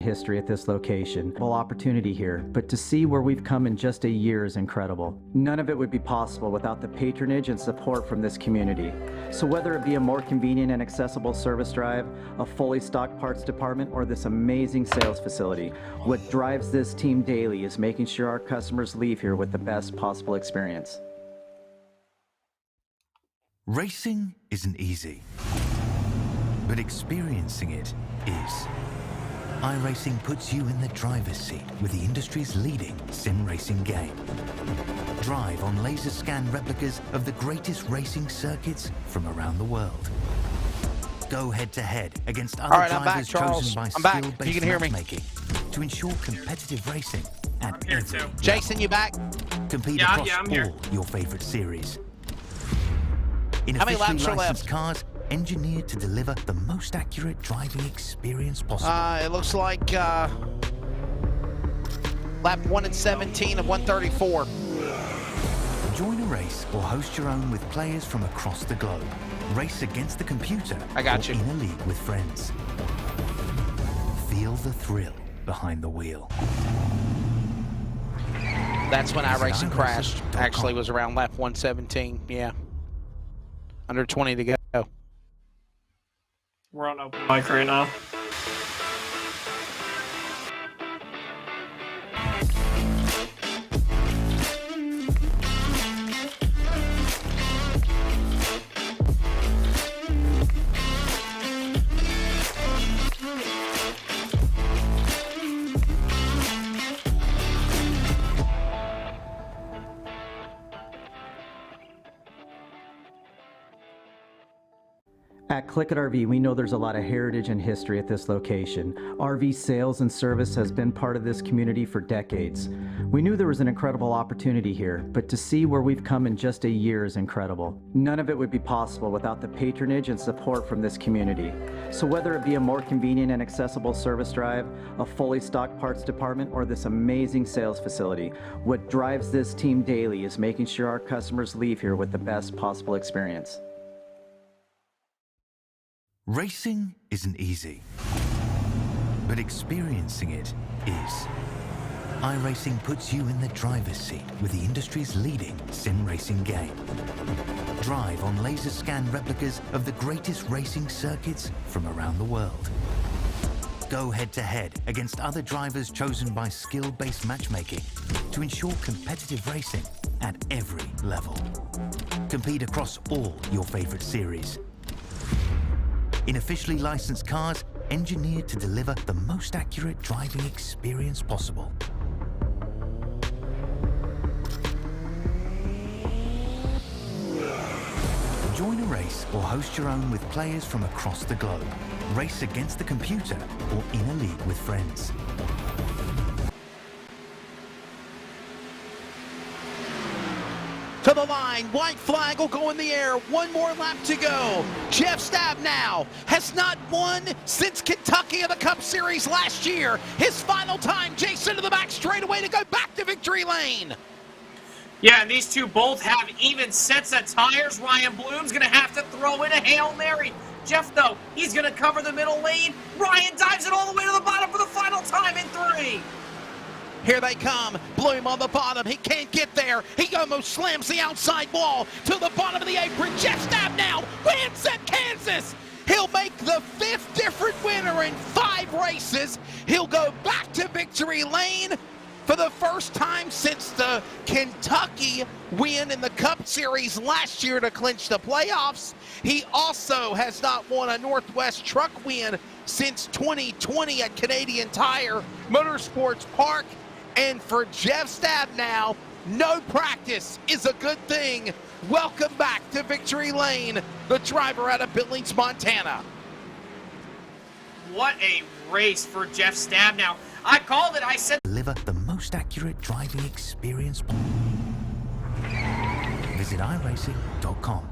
History at this location. Full opportunity here, but to see where we've come in just a year is incredible. None of it would be possible without the patronage and support from this community. So whether it be a more convenient and accessible service drive, a fully stocked parts department, or this amazing sales facility, what drives this team daily is making sure our customers leave here with the best possible experience. Racing isn't easy, but experiencing it is. iRacing puts you in the driver's seat with the industry's leading sim racing game. Drive on laser scan replicas of the greatest racing circuits from around the world. Go head to head against other drivers chosen by skill-based matchmaking to ensure competitive racing at every level. Jason, you back? Compete across all your favorite series. In How many officially laps are licensed left? cars engineered to deliver the most accurate driving experience possible. It looks like lap 1 and 17 of 134. Join a race or host your own with players from across the globe. Race against the computer. I got you. In a league with friends. Feel the thrill behind the wheel. That's when iRacing crashed. Actually, was around lap 117. Yeah. Under 20 to go. We're on open mic right now. At CLICKIT RV, we know there's a lot of heritage and history at this location. RV sales and service has been part of this community for decades. We knew there was an incredible opportunity here, but to see where we've come in just a year is incredible. None of it would be possible without the patronage and support from this community. So whether it be a more convenient and accessible service drive, a fully stocked parts department, or this amazing sales facility, what drives this team daily is making sure our customers leave here with the best possible experience. Racing isn't easy, but experiencing it is. iRacing puts you in the driver's seat with the industry's leading sim racing game. Drive on laser scan replicas of the greatest racing circuits from around the world. Go head to head against other drivers chosen by skill-based matchmaking to ensure competitive racing at every level. Compete across all your favorite series in officially licensed cars engineered to deliver the most accurate driving experience possible. Join a race or host your own with players from across the globe. Race against the computer or in a league with friends. To the line, white flag will go in the air. One more lap to go. Jeff Stabnow has not won since Kentucky in the Cup Series last year. His final time, Jason to the back straightaway to go back to victory lane. Yeah, and these two both have even sets of tires. Ryan Bloom's going to have to throw in a Hail Mary. Jeff, though, he's going to cover the middle lane. Ryan dives it all the way to the bottom for the final time in 3. Here they come. Bloom on the bottom. He can't get there. He almost slams the outside wall to the bottom of the apron. Jeff Stabnow wins at Kansas. He'll make the 5th different winner in 5 races. He'll go back to victory lane for the first time since the Kentucky win in the Cup Series last year to clinch the playoffs. He also has not won a Northwest Truck win since 2020 at Canadian Tire Motorsports Park. And for Jeff Stabnow, no practice is a good thing. Welcome back to victory lane, the driver out of Billings, Montana. What a race for Jeff Stabnow. I called it. I said Deliver the most accurate driving experience. Visit iRacing.com.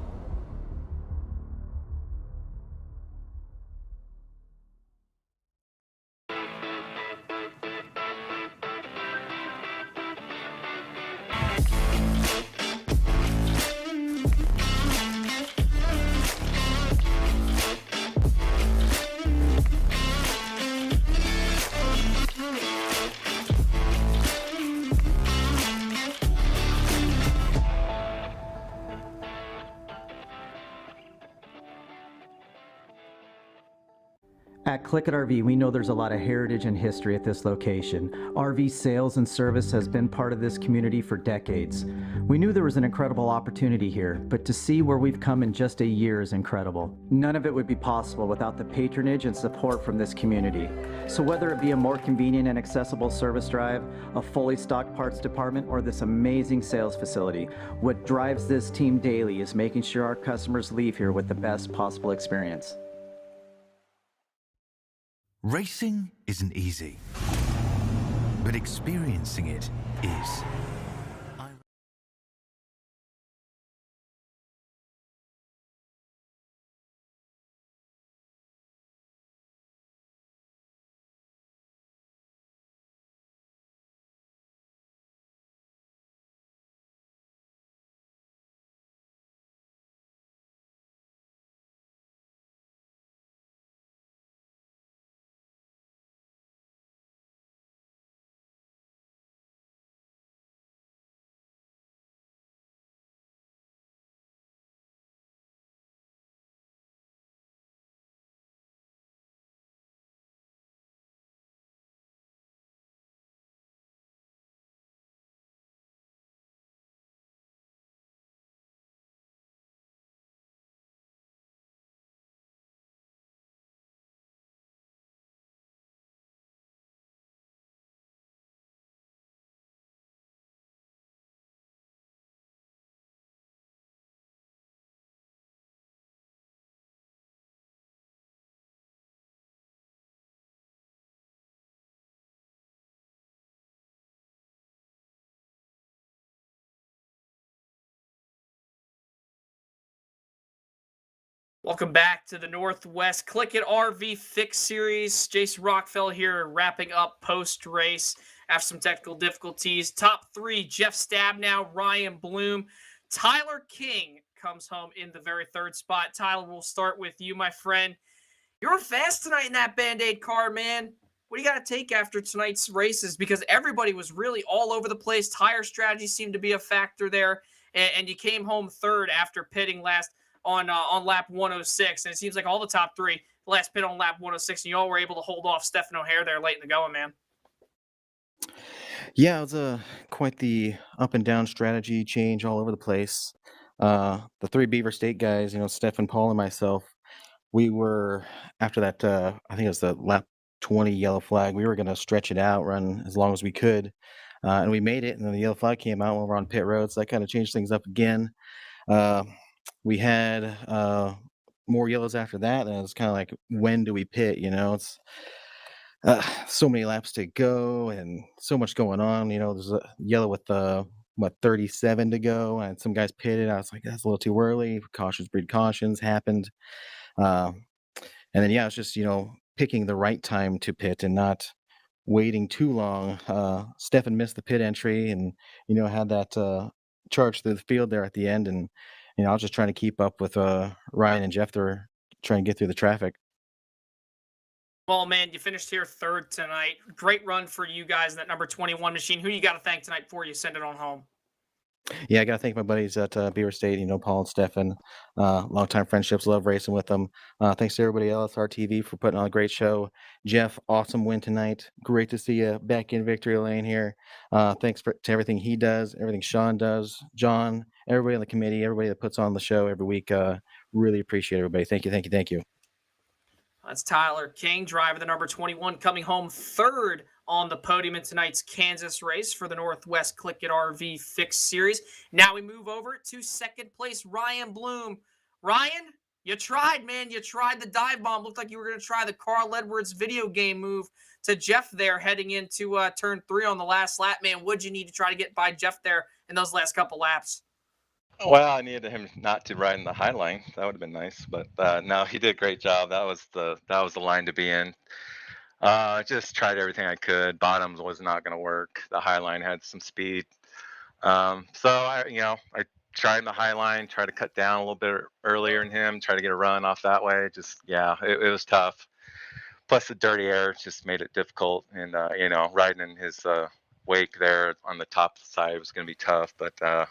At CLICKIT RV, we know there's a lot of heritage and history at this location. RV sales and service has been part of this community for decades. We knew there was an incredible opportunity here, but to see where we've come in just a year is incredible. None of it would be possible without the patronage and support from this community. So whether it be a more convenient and accessible service drive, a fully stocked parts department, or this amazing sales facility, what drives this team daily is making sure our customers leave here with the best possible experience. Racing isn't easy, but experiencing it is. Welcome back to the Northwest CLICKIT RV Fix Series. Jason Rockfell here, wrapping up post-race after some technical difficulties. Top 3, Jeff Stabnow, Ryan Bloom. Tyler King comes home in the very third spot. Tyler, we'll start with you, my friend. You were fast tonight in that Band-Aid car, man. What do you got to take after tonight's races? Because everybody was really all over the place. Tire strategy seemed to be a factor there. And you came home third after pitting last on lap 106. And it seems like all the top 3 last pit on lap 106. And you all were able to hold off Stephen O'Hare there late in the going, man. Yeah, it was quite the up and down strategy change all over the place. The 3 Beaver State guys, Stephen, Paul, and myself, we were, after that, I think it was the lap 20 yellow flag, we were going to stretch it out, run as long as we could. And we made it, and then the yellow flag came out when we were on pit road, so that kind of changed things up again. We had more yellows after that, and it was kind of like, when do we pit? It's so many laps to go and so much going on. There's a yellow with 37 to go, and some guys pitted. I was like, that's a little too early. Cautions breed cautions happened. And then, it's just, picking the right time to pit and not waiting too long. Stefan missed the pit entry and, had that charge through the field there at the end. And, I was just trying to keep up with Ryan and Jeff. They're trying to get through the traffic. Well, man, you finished here third tonight. Great run for you guys in that number 21 machine. Who you got to thank tonight before you send it on home? Yeah, I got to thank my buddies at Beaver State, Paul and Stefan. Longtime friendships, love racing with them. Thanks to everybody at LSRTV for putting on a great show. Jeff, awesome win tonight. Great to see you back in victory lane here. Thanks to everything he does, everything Sean does, John, everybody on the committee, everybody that puts on the show every week. Really appreciate everybody. Thank you, thank you, thank you. That's Tyler King, driver the number 21, coming home third on the podium in tonight's Kansas race for the Northwest CLICKIT RV Fix Series. Now we move over to second place, Ryan Bloom. Ryan, you tried, man. You tried the dive bomb. Looked like you were going to try the Carl Edwards video game move to Jeff there heading into turn 3 on the last lap. Man, what'd you need to try to get by Jeff there in those last couple laps? Well, I needed him not to ride in the high line. That would have been nice, but no, he did a great job. That was the line to be in. Just tried everything I could. Bottoms was not going to work. The high line had some speed, so I tried in the high line, tried to cut down a little bit earlier in him, try to get a run off that way. Just it was tough. Plus the dirty air just made it difficult, and riding in his wake there on the top side was going to be tough, but.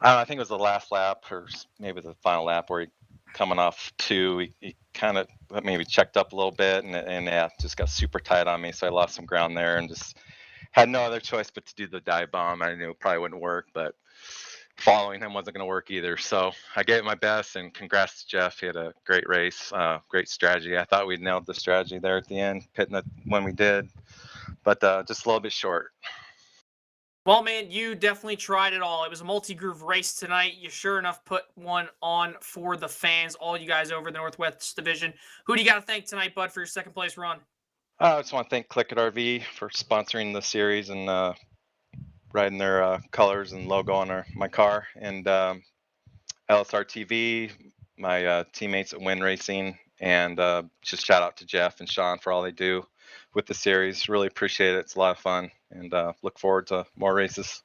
I think it was the last lap or maybe the final lap where he coming off 2. He kind of maybe checked up a little bit and just got super tight on me. So I lost some ground there and just had no other choice but to do the dive bomb. I knew it probably wouldn't work, but following him wasn't going to work either. So I gave it my best, and congrats to Jeff. He had a great race, great strategy. I thought we'd nailed the strategy there at the end, pitting it when we did, but just a little bit short. Well, man, you definitely tried it all. It was a multi-groove race tonight. You sure enough put one on for the fans, all you guys over the Northwest Division. Who do you got to thank tonight, Bud, for your second place run? I just want to thank CLICKIT RV for sponsoring the series and riding their colors and logo on my car. And LSRTV, my teammates at Win Racing, and just shout out to Jeff and Sean for all they do with the series. Really appreciate it. It's a lot of fun, and look forward to more races.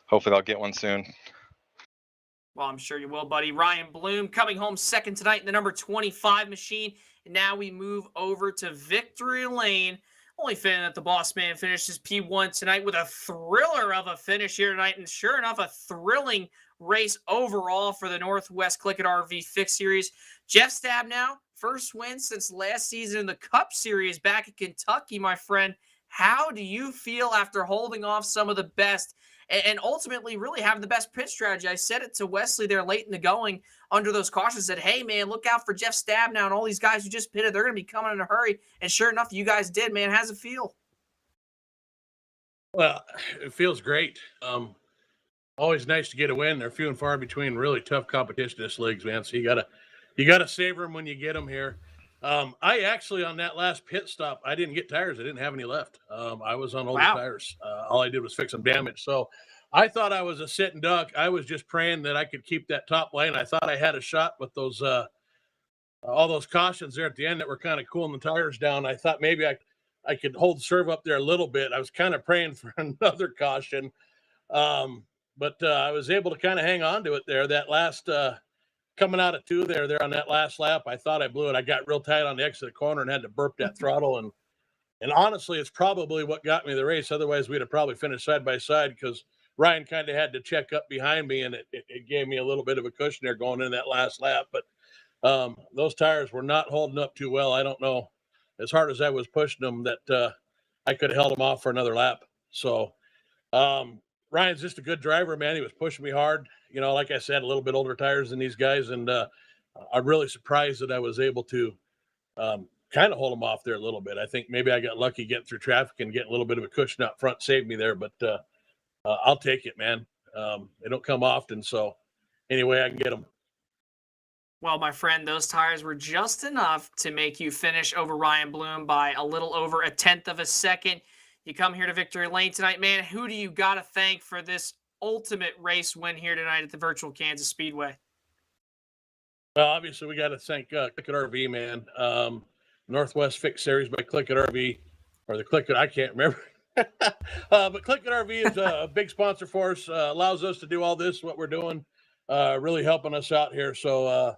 Hopefully I'll get one soon. Well, I'm sure you will, buddy. Ryan Bloom coming home second tonight in the number 25 machine. And now we move over to Victory Lane. Only fitting that the boss man finishes P1 tonight with a thriller of a finish here tonight. And sure enough, a thrilling race overall for the Northwest CLICKIT RV Fix Series. Jeff Stabnow, first win since last season in the Cup Series back in Kentucky, my friend. How do you feel after holding off some of the best and ultimately really having the best pit strategy? I said it to Wesley there late in the going under those cautions, said, hey, man, look out for Jeff Stabnow and all these guys who just pitted. They're going to be coming in a hurry. And sure enough, you guys did, man. How's it feel? Well, it feels great. Always nice to get a win. They're few and far between. Really tough competition this leagues, man. So you gotta savor them when you get them here. I actually, on that last pit stop, I didn't get tires. I didn't have any left. I was on older tires. All I did was fix some damage. So I thought I was a sitting duck. I was just praying that I could keep that top line. I thought I had a shot with those all those cautions there at the end that were kind of cooling the tires down. I thought maybe I could hold serve up there a little bit. I was kind of praying for another caution. But I was able to kind of hang on to it there. That last coming out of 2 there on that last lap, I thought I blew it. I got real tight on the exit of the corner and had to burp that throttle. And honestly, it's probably what got me the race. Otherwise, we'd have probably finished side by side because Ryan kind of had to check up behind me, and it gave me a little bit of a cushion there going in that last lap. But those tires were not holding up too well. I don't know, as hard as I was pushing them, that I could have held them off for another lap. So Ryan's just a good driver, man. He was pushing me hard. You know, like I said, a little bit older tires than these guys, and I'm really surprised that I was able to kind of hold him off there a little bit. I think maybe I got lucky getting through traffic and getting a little bit of a cushion out front saved me there, but I'll take it, man. They don't come often, so anyway I can get them. Well, my friend, those tires were just enough to make you finish over Ryan Bloom by a little over 1/10 of a second. You come here to Victory Lane tonight, man. Who do you got to thank for this ultimate race win here tonight at the virtual Kansas Speedway? Well, obviously we got to thank CLICKIT RV, man. Northwest Fix Series by CLICKIT RV, or the CLICKIT, I can't remember. But CLICKIT RV is a big sponsor for us, allows us to do all this, what we're doing, really helping us out here. So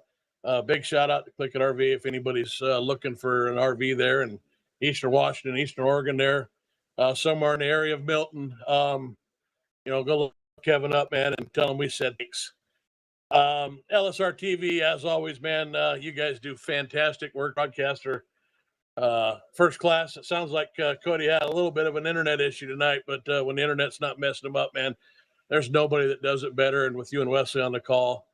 big shout out to CLICKIT RV if anybody's looking for an RV there in Eastern Washington, Eastern Oregon there, somewhere in the area of Milton. You know, go look Kevin up, man, and tell him we said thanks. LSRTV, as always, man, you guys do fantastic work. Broadcaster, first class. It sounds like Cody had a little bit of an internet issue tonight, but when the internet's not messing him up, man, there's nobody that does it better. And with you and Wesley on the call,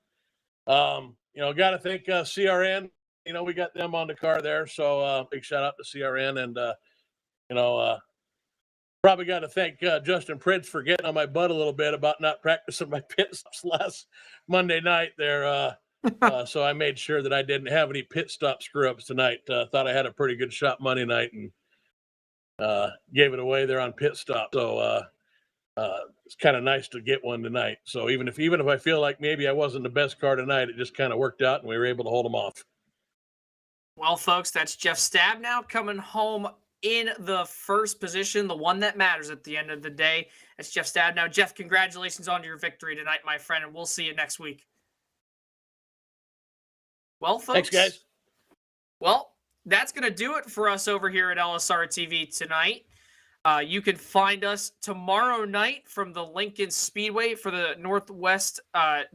you know, got to thank CRN. You know, we got them on the car there, so big shout out to CRN. And you know, probably got to thank Justin Prince for getting on my butt a little bit about not practicing my pit stops last Monday night there. So I made sure that I didn't have any pit stop screw ups tonight. Thought I had a pretty good shot Monday night and gave it away there on pit stop. So it's kind of nice to get one tonight. So even if I feel like maybe I wasn't the best car tonight, it just kind of worked out and we were able to hold them off. Well, folks, that's Jeff Stabnow coming home in the first position, the one that matters at the end of the day. That's Jeff Stabnow. Jeff, congratulations on your victory tonight, my friend, and we'll see you next week. Well, folks. Thanks, guys. Well, that's going to do it for us over here at LSR TV tonight. You can find us tomorrow night from the Lincoln Speedway for the Northwest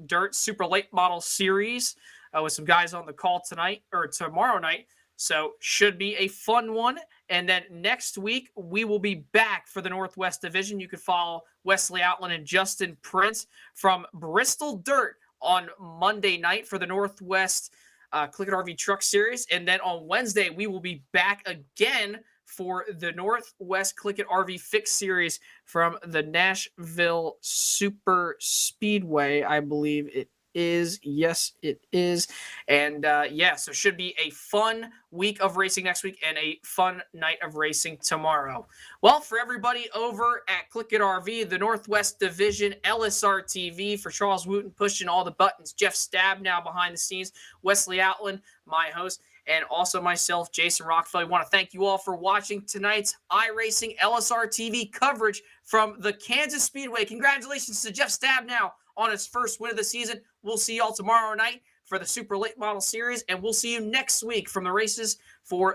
Dirt Super Late Model Series with some guys on the call tonight or tomorrow night. So should be a fun one. And then next week, we will be back for the Northwest Division. You can follow Wesley Outland and Justin Prince from Bristol Dirt on Monday night for the Northwest CLICKIT RV Truck Series. And then on Wednesday, we will be back again for the Northwest CLICKIT RV Fix Series from the Nashville Super Speedway, I believe it is. Yes, it is. And yeah, so should be a fun week of racing next week and a fun night of racing tomorrow. Well, for everybody over at CLICKIT RV, the Northwest Division, LSR TV, for Charles Wooten pushing all the buttons, Jeff Stabnow behind the scenes, Wesley Outland, my host, and also myself, Jason Rockefeller. I want to thank you all for watching tonight's iRacing LSR TV coverage from the Kansas Speedway. Congratulations to Jeff Stabnow on his first win of the season. We'll see y'all tomorrow night for the Super Late Model Series, and we'll see you next week from the races for